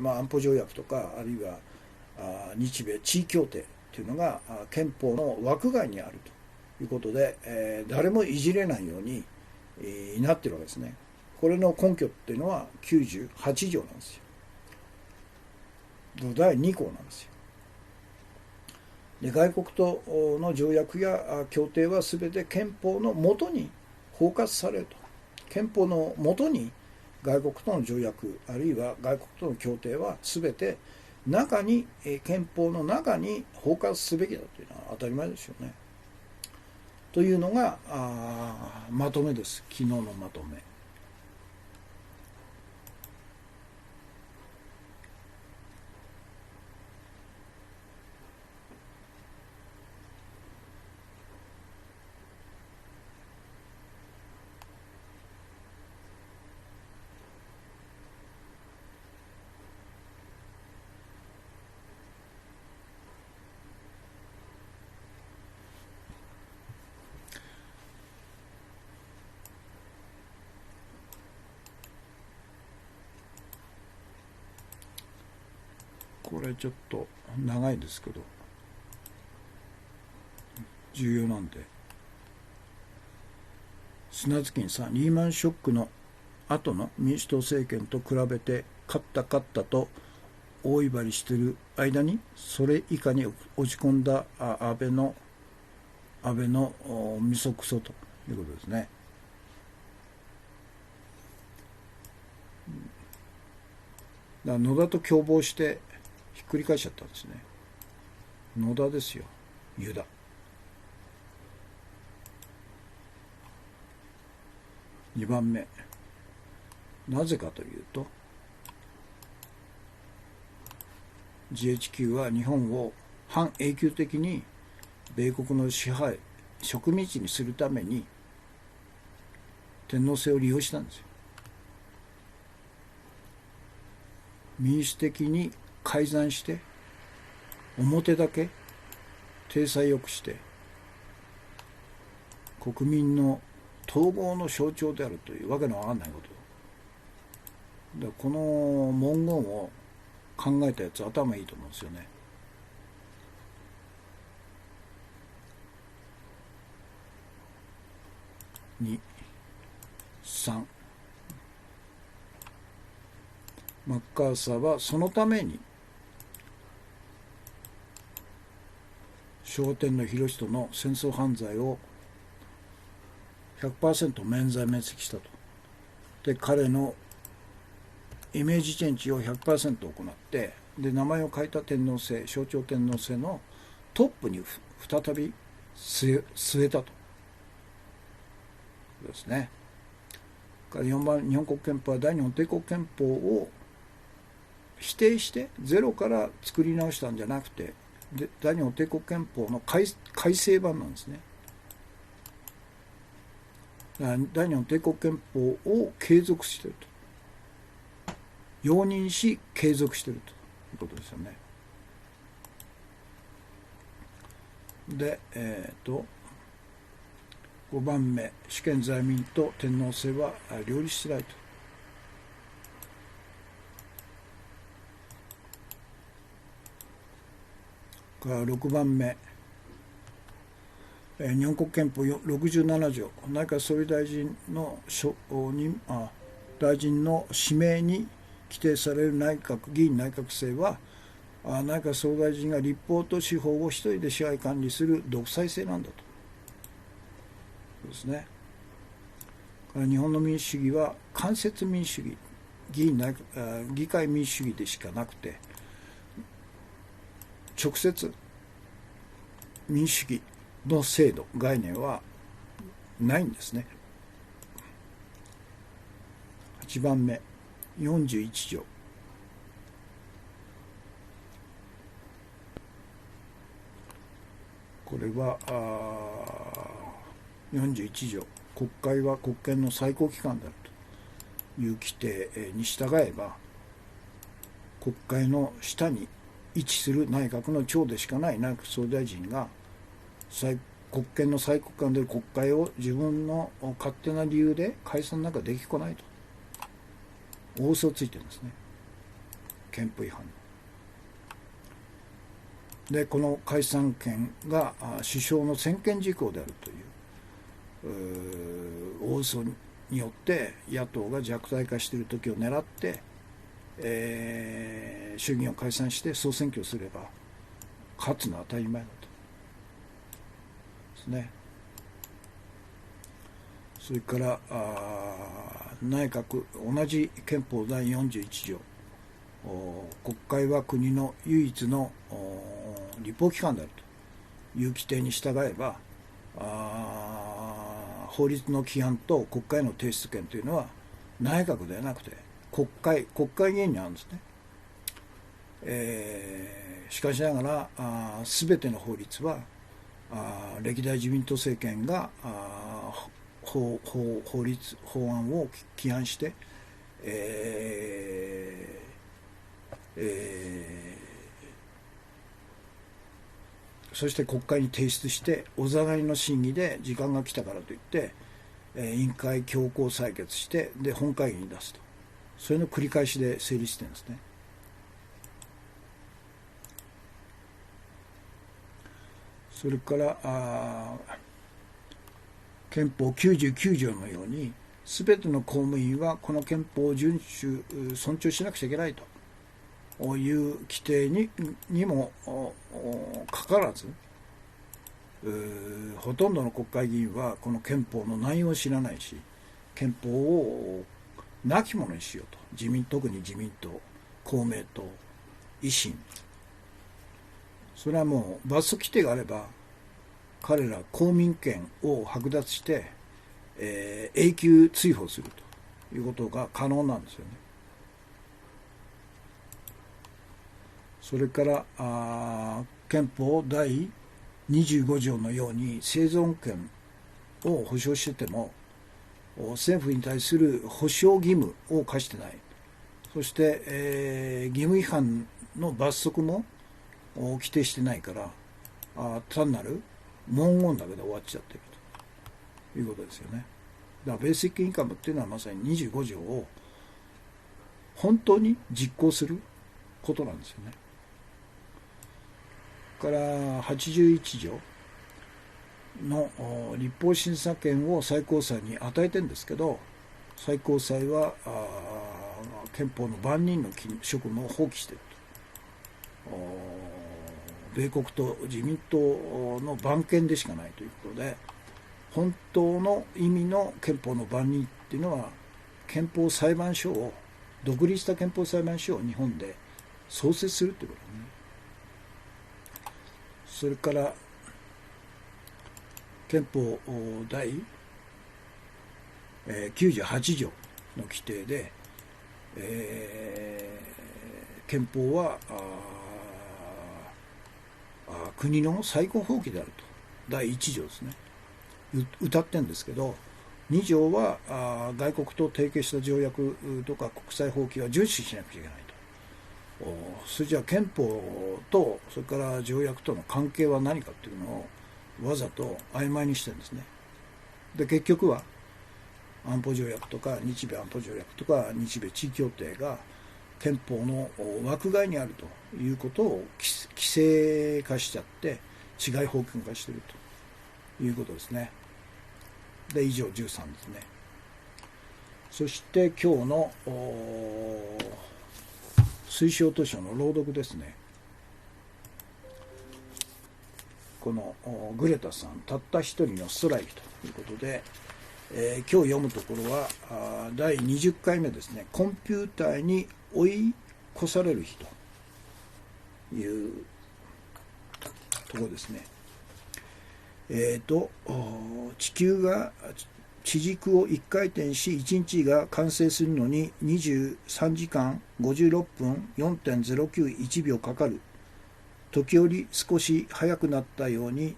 安保条約とか、あるいは日米地位協定というのが憲法の枠外にあるということで、誰もいじれないようになっているわけですね。これの根拠っていうのは98条なんですよ。第2項なんですよ。で、外国との条約や協定は全て憲法のもとに包括されると。憲法のもとに外国との条約あるいは外国との協定は全て憲法の中に包括すべきだというのは当たり前ですよね。というのがまとめです。昨日のまとめ。これちょっと長いですけど重要なんで。砂月さん、リーマンショックの後の民主党政権と比べて勝ったと大威張りしている間にそれ以下に落ち込んだ安倍のみそくそということですね。だから野田と共謀してひっくり返しちゃったんですね。野田ですよ、ユダ。2番目、なぜかというと GHQ は日本を半永久的に米国の支配植民地にするために天皇制を利用したんですよ。民主的に改ざんして表だけ体裁よくして国民の統合の象徴であるというわけのわかんないことで、この文言を考えたやつ頭いいと思うんですよね。2、3、マッカーサーはそのために昭和天皇裕仁の戦争犯罪を 100% 免罪免責したと。で、彼のイメージチェンジを 100% 行って、で名前を変えた天皇制、象徴天皇制のトップに再び据えたとですね。4番、日本国憲法は大日本帝国憲法を否定してゼロから作り直したんじゃなくて、大日本帝国憲法の改正版なんですね。大日本帝国憲法を継続していると、容認し継続しているということですよね。で、5番目、主権在民と天皇制は両立しないと。から6番目、日本国憲法67条、内閣総理大臣の指名に規定される議院内閣制は、内閣総理大臣が立法と司法を一人で支配管理する独裁制なんだと。そうですね。日本の民主主義は間接民主主義、議会民主主義でしかなくて、直接民主主義の制度概念はないんですね。8番目、41条、これは41条、国会は国権の最高機関であるという規定に従えば、国会の下に位置する内閣の長でしかない内閣総理大臣が国権の最高機関である国会を自分の勝手な理由で解散なんかできっこないと大嘘をついてるんですね、憲法違反で。この解散権が首相の専権事項であるという大嘘によって野党が弱体化している時を狙って、衆議院を解散して総選挙をすれば勝つのは当たり前だとですね。それから内閣、同じ憲法第41条、国会は国の唯一の立法機関であるという規定に従えば、法律の規範と国会の提出権というのは内閣ではなくて国会議員にあるんですね。しかしながら全ての法律は歴代自民党政権が法案を規範して、そして国会に提出しておざなりの審議で時間が来たからといって、委員会強行採決してで本会議に出すと、それの繰り返しで成立してるんですね。それから憲法99条のように全ての公務員はこの憲法を遵守尊重しなくちゃいけないという規定にもかかわらず、ほとんどの国会議員はこの憲法の内容を知らないし、憲法をなきものにしようと、特に自民党、公明党、維新、それはもう罰則規定があれば彼ら公民権を剥奪して、永久追放するということが可能なんですよね。それから憲法第25条のように生存権を保障してても政府に対する保障義務を課してない、そして、義務違反の罰則も規定してないから単なる文言だけで終わっちゃってるということですよね。だからベーシックインカムっていうのはまさに25条を本当に実行することなんですよね。から81条の立法審査権を最高裁に与えてるんですけど、最高裁は憲法の万人の職務を放棄していると、米国と自民党の番犬でしかないということで、本当の意味の憲法の番人っていうのは憲法裁判所を、独立した憲法裁判所を日本で創設するということですね。それから憲法第98条の規定で、憲法は国の最高法規であると第1条ですね歌ってるんですけど、2条は外国と締結した条約とか国際法規は遵守しなくちゃいけないと。それじゃあ憲法とそれから条約との関係は何かっていうのをわざと曖昧にしてるんですね。で結局は安保条約とか日米安保条約とか日米地位協定が憲法の枠外にあるということを規制化しちゃって治外法権化しているということですね。で以上13ですね。そして今日の推奨図書の朗読ですね。このグレタさん、たった一人のストライキということで、今日読むところは第20回目ですね。コンピューターに追い越される日というところですね。地球が地軸を1回転し1日が完成するのに23時間56分 4.091 秒かかる。時折少し早くなったように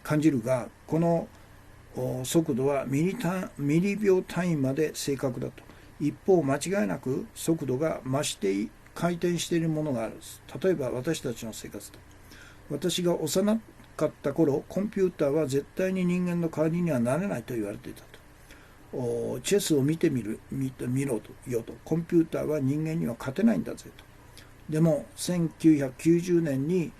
感じるが、この速度はミリ秒単位まで正確だと。一方、間違いなく速度が増して回転しているものがあるんです。例えば私たちの生活と。私が幼かった頃、コンピューターは絶対に人間の代わりにはなれないと言われていたと。チェスを見ろと。コンピューターは人間には勝てないんだぜと。でも1990年に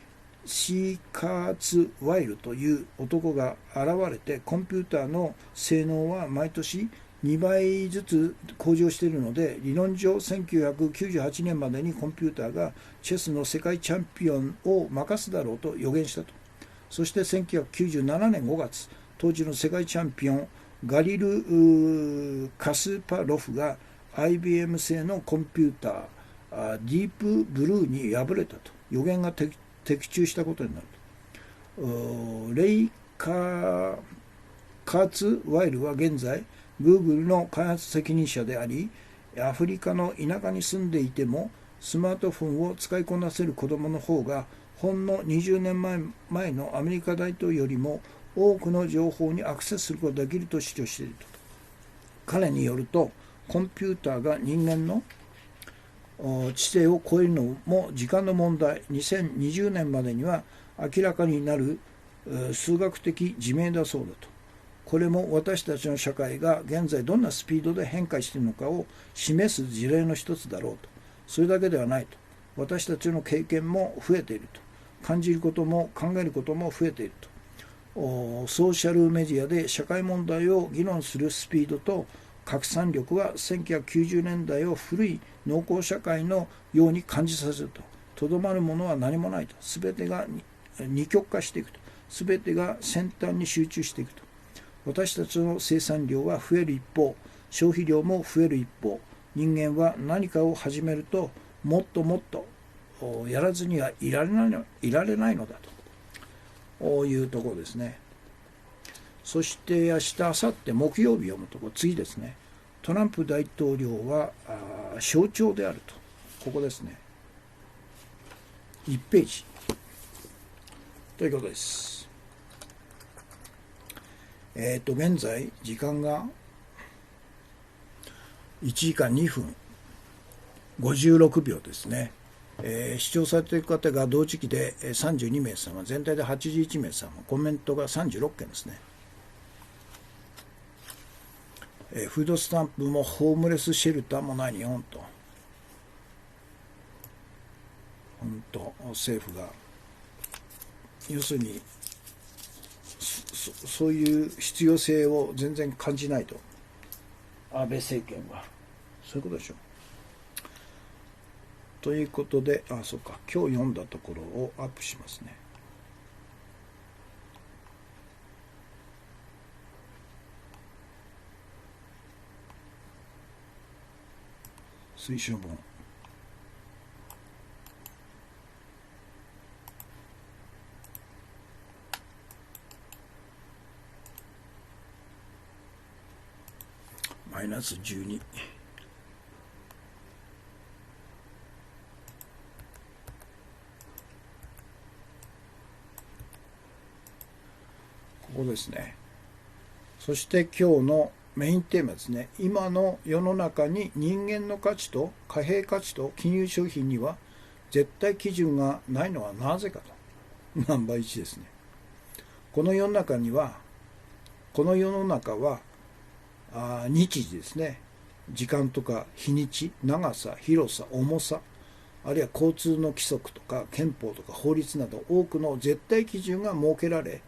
シーカーツ・ワイルという男が現れて、コンピューターの性能は毎年2倍ずつ向上しているので、理論上1998年までにコンピューターがチェスの世界チャンピオンを任すだろうと予言したと。そして1997年5月、当時の世界チャンピオンガリル・カスパロフが IBM 製のコンピューターディープブルーに敗れたと。予言が的中したことになると。レイ・カーツ・ワイルは現在 Google の開発責任者であり、アフリカの田舎に住んでいてもスマートフォンを使いこなせる子どもの方がほんの20年前のアメリカ大統領よりも多くの情報にアクセスすることができると主張していると。彼によると、コンピューターが人間の知性を超えるのも時間の問題。2020年までには明らかになる数学的自明だそうだと。これも私たちの社会が現在どんなスピードで変化しているのかを示す事例の一つだろうと。それだけではないと。私たちの経験も増えていると。感じることも考えることも増えていると。ソーシャルメディアで社会問題を議論するスピードと拡散力は1990年代を古い農耕社会のように感じさせると。とどまるものは何もないと。すべてが二極化していくと。すべてが先端に集中していくと。私たちの生産量は増える一方、消費量も増える一方、人間は何かを始めるともっともっとやらずにはいられないのだというところですね。そして明日、明後日木曜日読むところ、次ですね。トランプ大統領は象徴であると。ここですね。1ページということです。現在時間が1時間2分56秒ですね。視聴されている方が同時期で32名様、全体で81名様、コメントが36件ですね。フードスタンプもホームレスシェルターもない日本と。本当、政府が要するにそういう必要性を全然感じないと。安倍政権はそういうことでしょう。ということで、そうか、今日読んだところをアップしますね。推奨本。マイナス12。ここですね。そして今日のメインテーマですね。今の世の中に人間の価値と貨幣価値と金融商品には絶対基準がないのはなぜかと。ナンバー1ですね。この世の中は日時ですね。時間とか日にち、長さ、広さ、重さ、あるいは交通の規則とか憲法とか法律など多くの絶対基準が設けられ、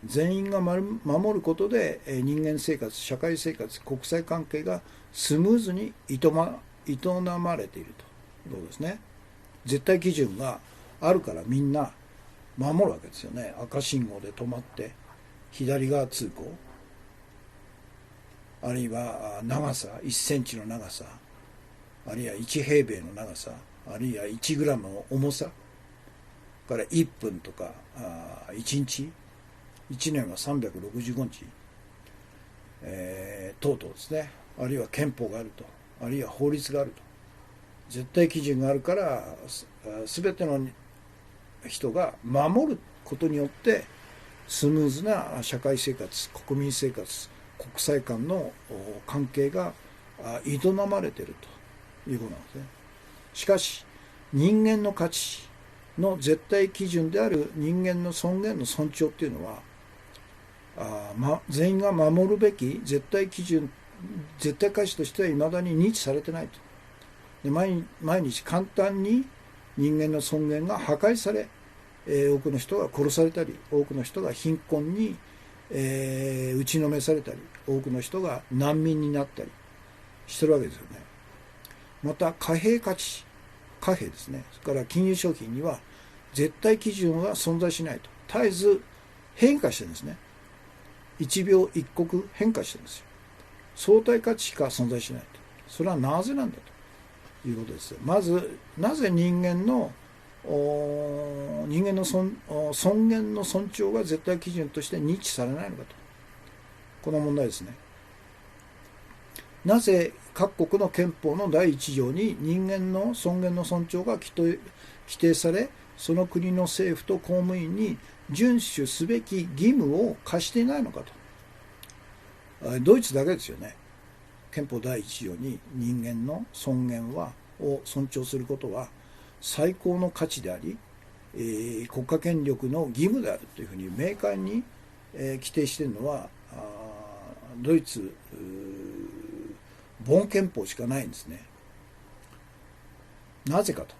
全員が守ることで人間生活、社会生活、国際関係がスムーズに営まれているということですね。絶対基準があるからみんな守るわけですよね。赤信号で止まって左側通行、あるいは長さ1センチの長さ、あるいは1平米の長さ、あるいは1グラムの重さから1分とか1日、1年は365日、等々ですね。あるいは憲法があると、あるいは法律があると、絶対基準があるから全ての人が守ることによってスムーズな社会生活、国民生活、国際間の関係が営まれているということなんですね。しかし人間の価値の絶対基準である人間の尊厳の尊重っていうのは全員が守るべき絶対基準、絶対価値としてはいまだに認知されてないと。で毎日簡単に人間の尊厳が破壊され、多くの人が殺されたり、多くの人が貧困に、打ちのめされたり、多くの人が難民になったりしてるわけですよね。また貨幣価値、貨幣ですね、それから金融商品には絶対基準は存在しないと。絶えず変化してるんですね。一秒一刻変化してるんですよ。相対価値しか存在しないと。それはなぜなんだということです。まずなぜ人間の尊厳の尊重が絶対基準として認知されないのかと。この問題ですね。なぜ各国の憲法の第一条に人間の尊厳の尊重が規定され、その国の政府と公務員に遵守すべき義務を課していないのかと。ドイツだけですよね。憲法第一条に人間の尊厳を尊重することは最高の価値であり、国家権力の義務であるというふうに明快に、規定しているのはドイツボン憲法しかないんですね。なぜかと。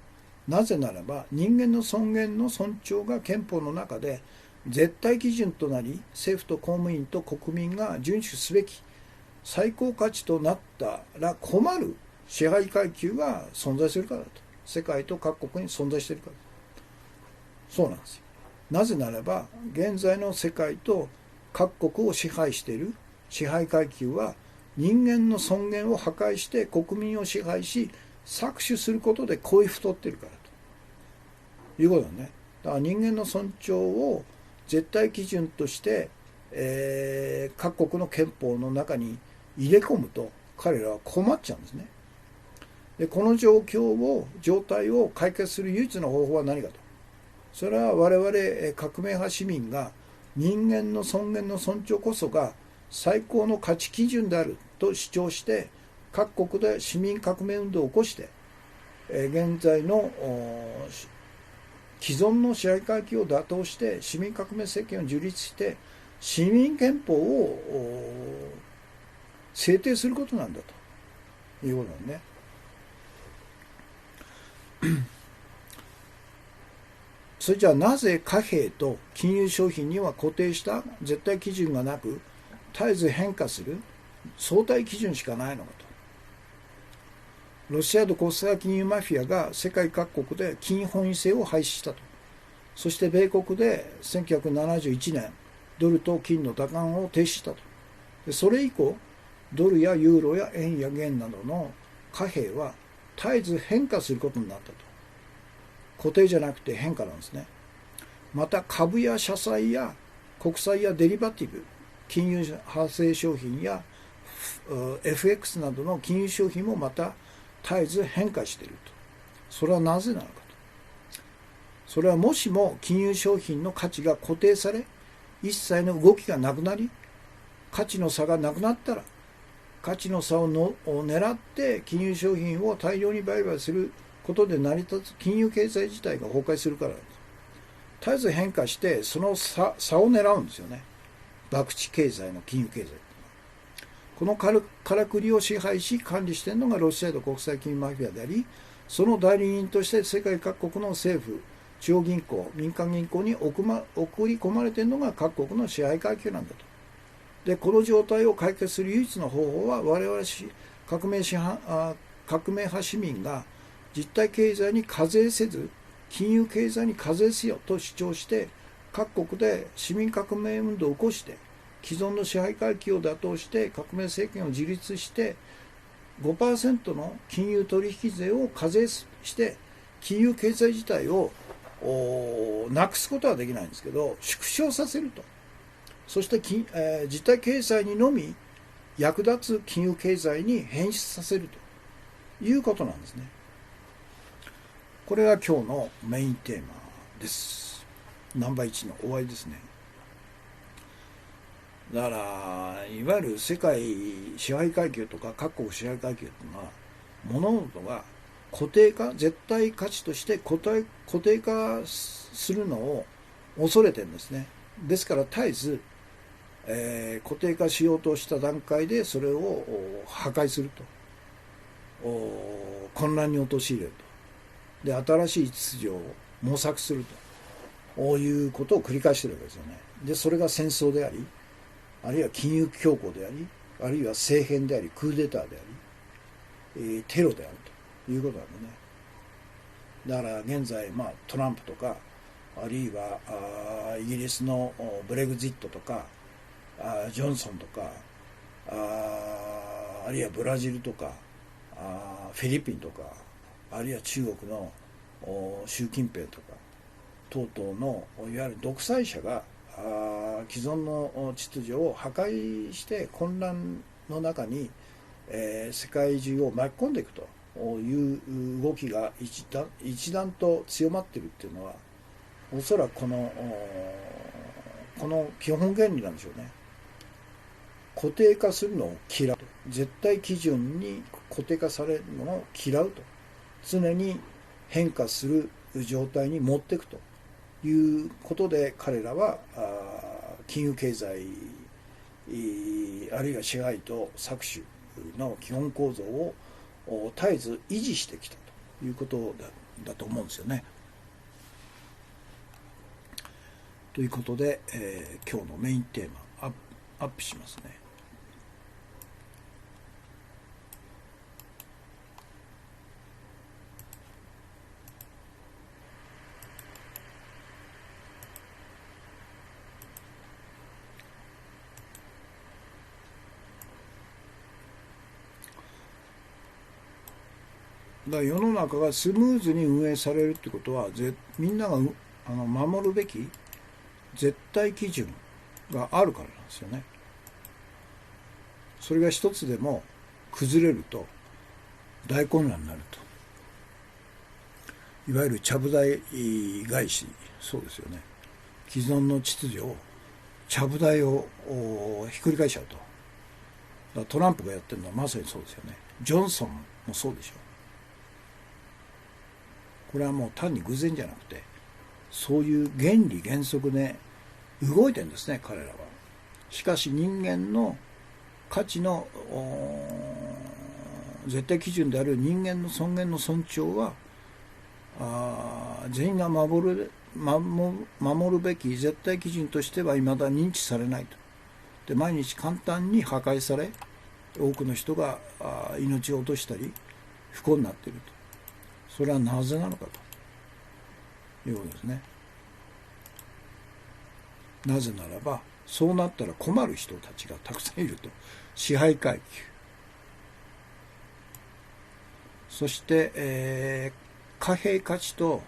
なぜならば人間の尊厳の尊重が憲法の中で絶対基準となり、政府と公務員と国民が遵守すべき最高価値となったら困る支配階級が存在するからだと。世界と各国に存在しているからだ。そうなんですよ。なぜならば現在の世界と各国を支配している支配階級は人間の尊厳を破壊して国民を支配し搾取することで肥え太っているからということだね。だから人間の尊重を絶対基準として、各国の憲法の中に入れ込むと彼らは困っちゃうんですね。でこの状態を解決する唯一の方法は何かと。それは我々革命派市民が人間の尊厳の尊重こそが最高の価値基準であると主張して各国で市民革命運動を起こして現在の既存の支配階級を打倒して市民革命政権を樹立して市民憲法を制定することなんだということなんね。それじゃあなぜ貨幣と金融商品には固定した絶対基準がなく絶えず変化する相対基準しかないのかと。ロシアと国際金融マフィアが世界各国で金本位制を廃止したと。そして米国で1971年ドルと金の打艦を停止したと。でそれ以降ドルやユーロや円や元などの貨幣は絶えず変化することになったと。固定じゃなくて変化なんですね。また株や社債や国債やデリバティブ、金融派生商品や FX などの金融商品もまた絶えず変化していると。それはなぜなのかと。それはもしも金融商品の価値が固定され一切の動きがなくなり価値の差がなくなったら価値の差を狙って金融商品を大量に売買することで成り立つ金融経済自体が崩壊するからです。絶えず変化してその差を狙うんですよね。博打経済の金融経済。このからくりを支配し管理しているのがロシアと国際金融マフィアであり、その代理人として世界各国の政府、中央銀行、民間銀行に送り込まれているのが各国の支配階級なんだと。でこの状態を解決する唯一の方法は我々革命派市民が実体経済に課税せず金融経済に課税せよと主張して各国で市民革命運動を起こして既存の支配階級を打倒して革命政権を樹立して 5% の金融取引税を課税して金融経済自体をなくすことはできないんですけど縮小させると。そして実体経済にのみ役立つ金融経済に変質させるということなんですね。これが今日のメインテーマです。ナンバー1の終わりですね。だからいわゆる世界支配階級とか各国支配階級っていうのは物事が固定化、絶対価値として固定化するのを恐れてるんですね。ですから絶えず、固定化しようとした段階でそれを破壊すると、混乱に陥れると、で新しい秩序を模索するということを繰り返しているわけですよね。でそれが戦争であり、あるいは金融恐慌であり、あるいは政変であり、クーデターであり、テロであるということなんでね。だから現在、トランプとか、あるいはイギリスのブレグジットとか、ジョンソンとか、あるいはブラジルとか、フィリピンとか、あるいは中国の習近平とか等々のいわゆる独裁者が既存の秩序を破壊して混乱の中に、世界中を巻き込んでいくという動きが一段と強まっているっていうのは、おそらくこの基本原理なんでしょうね。固定化するのを嫌うと、絶対基準に固定化されるのを嫌うと、常に変化する状態に持っていくということで、彼らは金融経済あるいは支配と搾取の基本構造を絶えず維持してきたということだと思うんですよね。ということで、今日のメインテーマアップしますね。だから世の中がスムーズに運営されるってことは、みんなが守るべき絶対基準があるからなんですよね。それが一つでも崩れると大混乱になると。いわゆるちゃぶ台返し、そうですよね。既存の秩序を、ちゃぶ台をひっくり返しちゃうと。だからトランプがやってるのはまさにそうですよね。ジョンソンもそうでしょう。これはもう単に偶然じゃなくて、そういう原理原則で動いてるんですね、彼らは。しかし人間の価値の絶対基準である人間の尊厳の尊重は、全員が守るべき絶対基準としては未だ認知されないと。で毎日簡単に破壊され、多くの人が命を落としたり不幸になっていると。それはなぜなのかということですね。なぜならば、そうなったら困る人たちがたくさんいると。支配階級、そして、貨幣価値と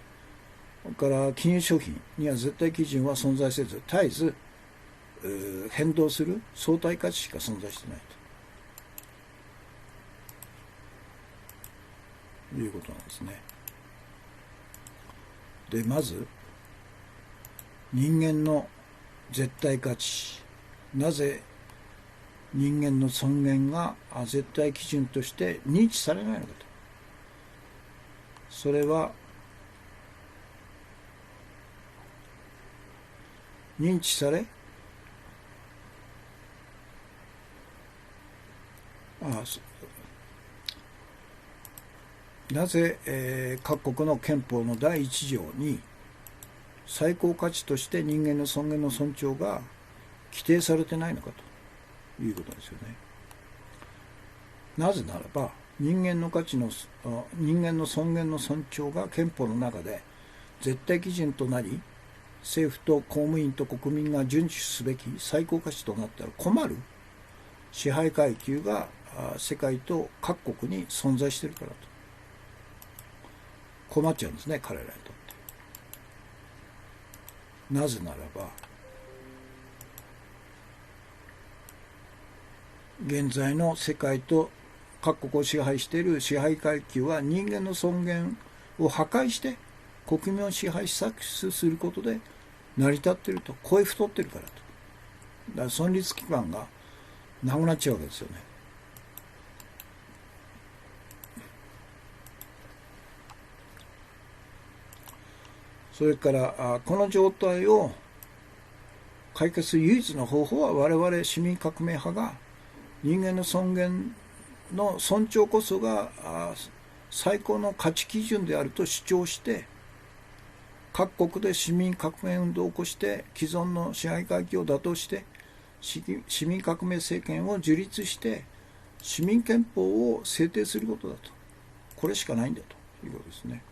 から金融商品には絶対基準は存在せず、絶えず変動する相対価値しか存在してないということなんですね。でまず人間の絶対価値、なぜ人間の尊厳が絶対基準として認知されないのかと。それは認知され、なぜ、各国の憲法の第一条に最高価値として人間の尊厳の尊重が規定されてないのかということですよね。なぜならば人間の尊厳の尊重が憲法の中で絶対基準となり、政府と公務員と国民が遵守すべき最高価値となったら困る支配階級が世界と各国に存在しているからと。困っちゃうんですね、彼らにとって。なぜならば現在の世界と各国を支配している支配階級は人間の尊厳を破壊して国民を支配搾取することで成り立っていると。声太ってるからと。だから存立基盤がなくなっちゃうわけですよね。それからこの状態を解決する唯一の方法は、我々市民革命派が人間の尊厳の尊重こそが最高の価値基準であると主張して、各国で市民革命運動を起こして、既存の支配階級を打倒して、市民革命政権を樹立して、市民憲法を制定することだと。これしかないんだということですね。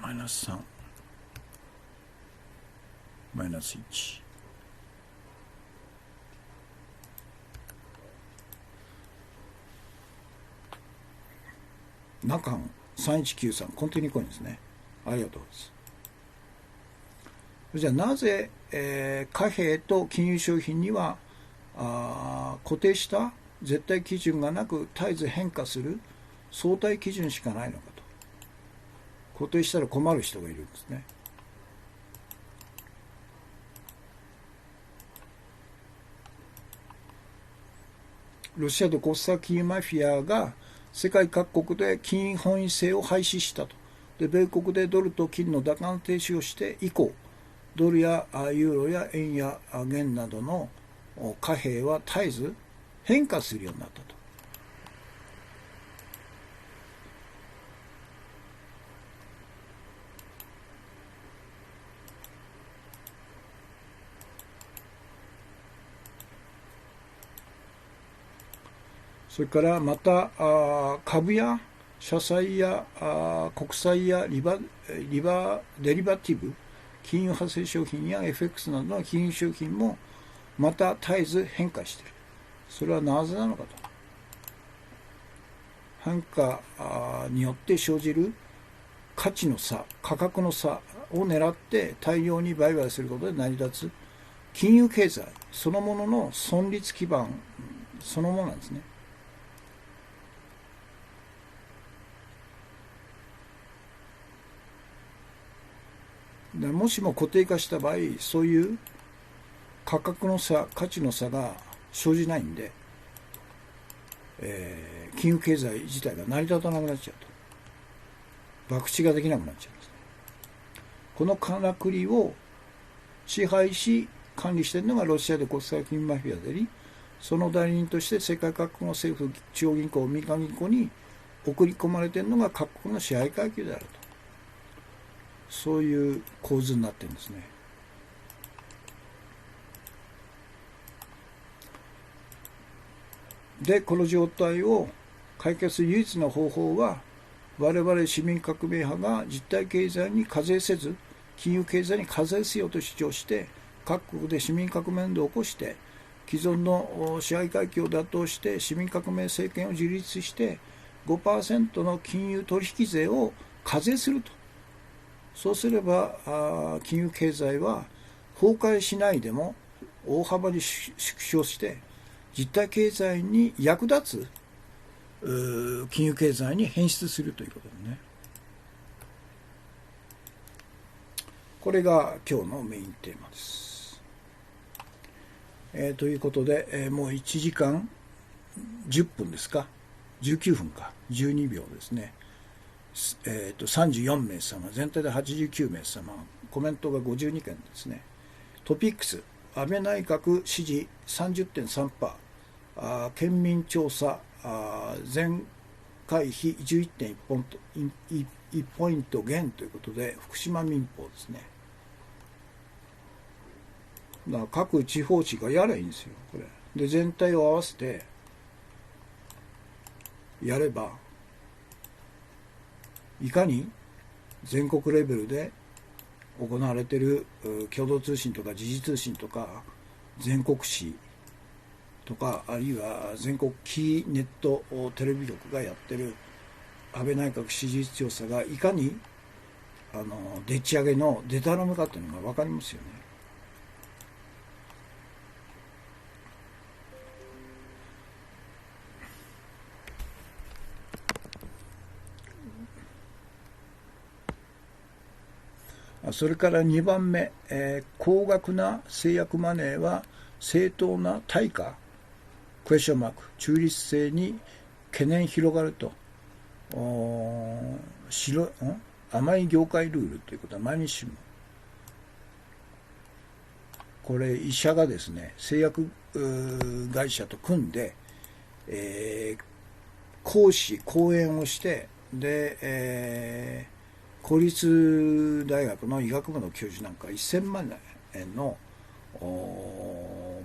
マイナス3、マイナス1。中半3193コンティニューコインですね。ありがとうございます。じゃあなぜ、貨幣と金融商品には固定した絶対基準がなく、絶えず変化する相対基準しかないのかと。固定したら困る人がいるんですね。ロシアとコスタ金融マフィアが世界各国で金融本位制を廃止したと。で、米国でドルと金の打艦停止をして以降、ドルやユーロや円や元などの貨幣は絶えず変化するようになったと。それからまた株や社債や国債やデリバティブ、金融派生商品や FX などの金融商品もまた絶えず変化している。それはなぜなのかと。変化によって生じる価値の差、価格の差を狙って大量に売買することで成り立つ金融経済そのものの存立基盤そのものなんですね。もしも固定化した場合、そういう価格の差、価値の差が生じないんで、金融経済自体が成り立たなくなっちゃうと。博打ができなくなっちゃうんですね。このからくりを支配し管理しているのがロシアで国際金融マフィアであり、その代理人として世界各国の政府、中央銀行、民間銀行に送り込まれているのが各国の支配階級であると。そういう構図になってるんですね。で、この状態を解決する唯一の方法は、我々市民革命派が実体経済に課税せず、金融経済に課税せよと主張して、各国で市民革命運動を起こして、既存の支配階級を打倒して、市民革命政権を樹立して、5% の金融取引税を課税すると。そうすれば金融経済は崩壊しないでも大幅に縮小して実体経済に役立つ金融経済に変質するということですね。これが今日のメインテーマです。ということで、もう1時間10分ですか、19分か12秒ですね。34名様、全体で89名様、コメントが52件ですね。トピックス、安倍内閣支持 30.3%、県民調査前回比 11.1 ポイント減ということで、福島民報ですね。だから各地方紙がやればいいんですよ、これ。で、全体を合わせてやれば、いかに全国レベルで行われている共同通信とか時事通信とか全国紙とか、あるいは全国キーネットテレビ局がやってる安倍内閣支持率調査がいかにでっち上げのデタラメかっていうのが分かりますよね。それから2番目、高額な製薬マネーは正当な対価クエスチョンマーク中立性に懸念広がると甘い業界ルールということは毎日新聞、これ医者がですね製薬会社と組んで、講演をしてで、公立大学の医学部の教授なんか1000万円の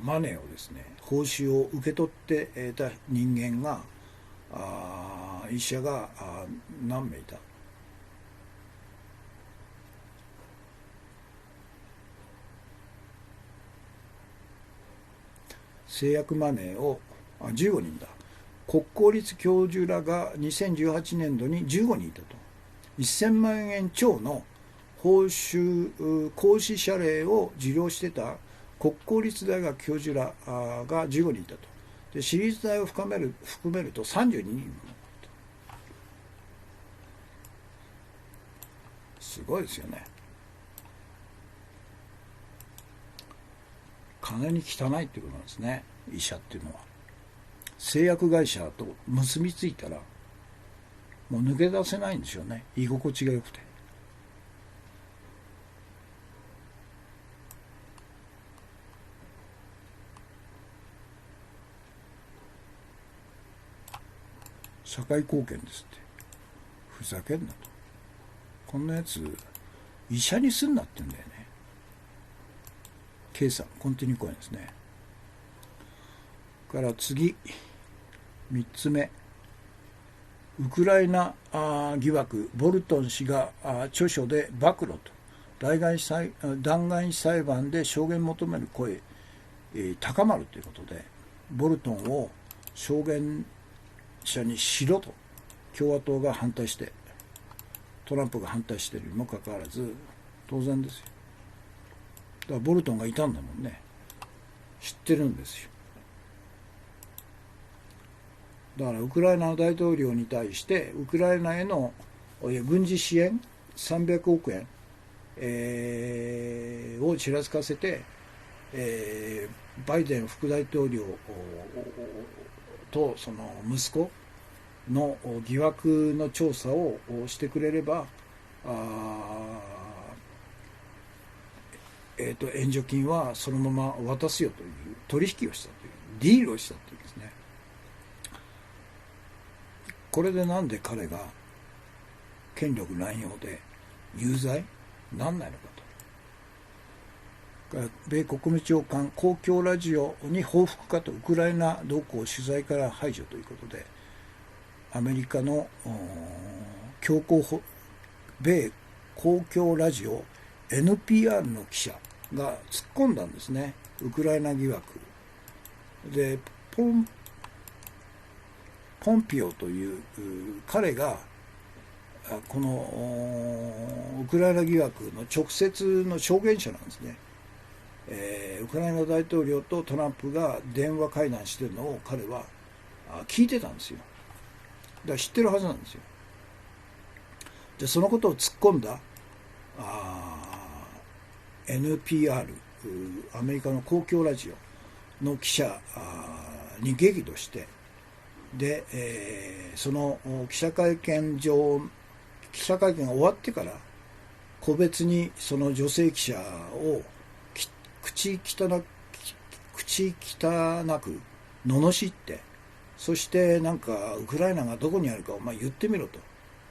マネーをですね報酬を受け取ってた人間が医者が何名いた。製薬マネーを15人だ。国公立教授らが2018年度に15人いたと。1000万円超の報酬講師謝礼を受領してた国公立大学教授らが15人いたと。で私立大を含めると32人。すごいですよね。金に汚いってことなんですね、医者っていうのは。製薬会社と結びついたらもう抜け出せないんでしょうね、居心地が良くて。社会貢献ですって。ふざけんなと。こんなやつ医者にすんなってんだよね。K さんコンティニューコインですね。から次3つ目、ウクライナ疑惑、ボルトン氏が著書で暴露と。弾劾裁判で証言求める声、高まるということで、ボルトンを証言者にしろと共和党が反対して、トランプが反対しているにもかかわらず当然ですよ。だからボルトンがいたんだもんね。知ってるんですよ。だからウクライナの大統領に対してウクライナへの軍事支援300億円、をちらつかせて、バイデン副大統領とその息子の疑惑の調査をしてくれれば援助金はそのまま渡すよという取引をしたというディールをしたというんですね。これでなんで彼が権力乱用で有罪なんないのかと。米国務長官公共ラジオに報復かとウクライナ動向取材から排除ということで、アメリカの米公共ラジオ NPR の記者が突っ込んだんですね、ウクライナ疑惑で。ポンピオという彼がこのウクライナ疑惑の直接の証言者なんですね。ウクライナ大統領とトランプが電話会談しているのを彼は聞いてたんですよ。だから知ってるはずなんですよ。でそのことを突っ込んだNPR アメリカの公共ラジオの記者に激怒して、で、その記者会見が終わってから個別にその女性記者を口汚く罵って、そしてなんかウクライナがどこにあるかお前言ってみろと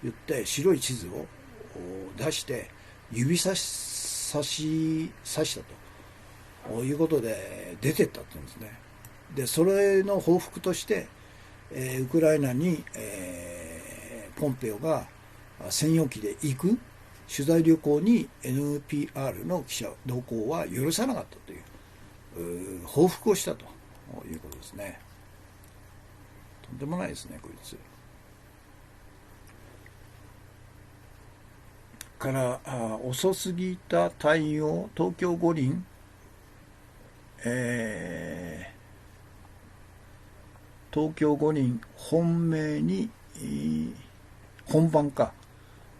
言って白い地図を出して指差したということで出てったって言うんですね。でそれの報復としてウクライナに、ポンペオが専用機で行く取材旅行に NPR の記者同行は許さなかったという報復をしたということですね。とんでもないですねこいつ。から遅すぎた対応、東京五輪、東京五輪本命に本番か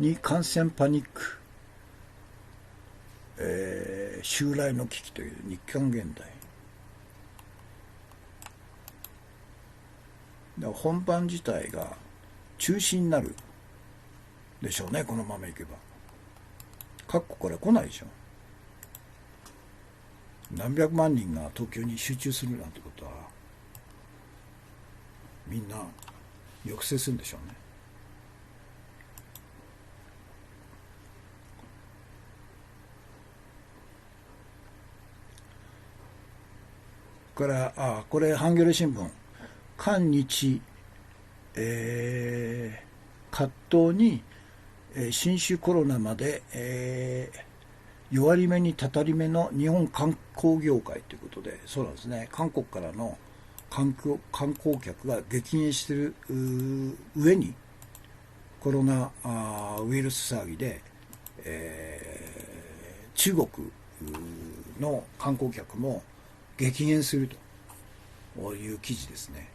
に感染パニック、襲来の危機という日刊現代。だから本番自体が中止になるでしょうね、このままいけば。各国から来ないでしょ。何百万人が東京に集中するなんてことはみんな抑制するんでしょうね。からこれハンギョレ新聞、韓日、葛藤に、新種コロナまで、弱り目にたたり目の日本観光業界ということで、そうなんですね、韓国からの観光客が激減している上にコロナウイルス騒ぎで、中国の観光客も激減するという記事ですね。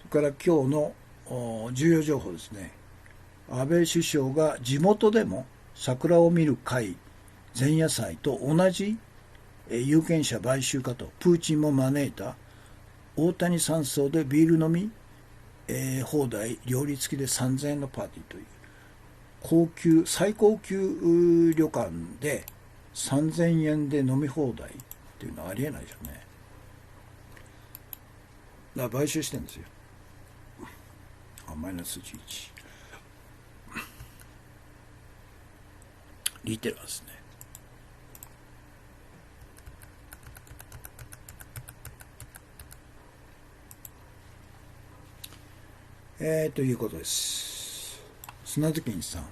それから今日の重要情報ですね。安倍首相が地元でも桜を見る会前夜祭と同じ有権者買収かと、プーチンも招いた大谷山荘でビール飲み、放題料理付きで3000円のパーティーという最高級旅館で3000円で飲み放題っていうのはありえないでしょうね。だから買収してるんですよ。マイナス11リテラですね。ということです。砂月さん、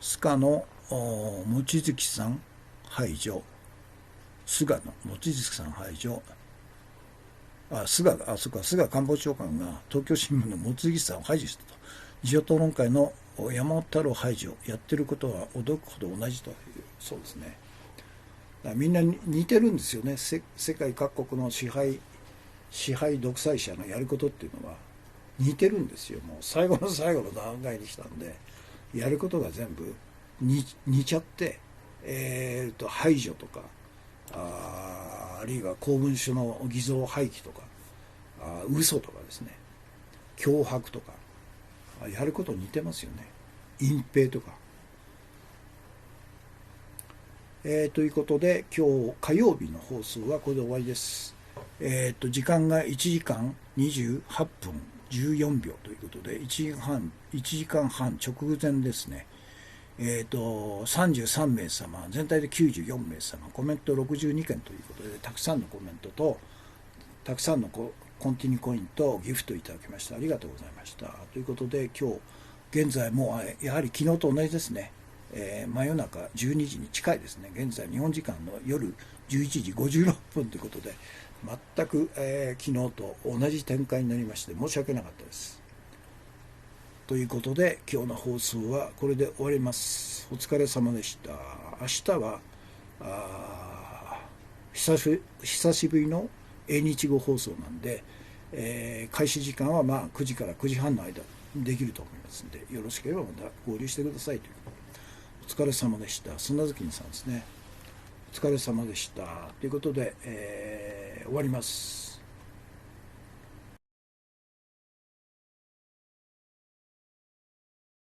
スカの望月さん排除、菅の望月さん排除、菅官房長官が東京新聞の望月さんを排除したと。自由討論会の山本太郎排除、やってることは驚くほど同じという。そうですね。だからみんな似てるんですよね。世界各国の支配独裁者のやることっていうのは似てるんですよ。もう最後の最後の段階にしたんで、やることが全部似ちゃって、排除とかあるいは公文書の偽造廃棄とか嘘とかですね、脅迫とかやること似てますよね。隠蔽とか。ということで今日火曜日の放送はこれで終わりです。時間が1時間28分14秒ということで1時間半直前ですね。33名様、全体で94名様、コメント62件ということで、たくさんのコメントとたくさんのコンティニューコインとギフトいただきました。ありがとうございました。ということで今日現在もやはり昨日と同じですね。真夜中12時に近いですね。現在日本時間の夜11時56分ということで、全く、昨日と同じ展開になりまして申し訳なかったです。ということで今日の放送はこれで終わります。お疲れ様でした。明日は久しぶりの英日語放送なんで、開始時間は9時から9時半の間できると思いますので、よろしければまた合流してくださいということで、お疲れ様でした。砂月さんですね。お疲れ様でしたということで、終わります。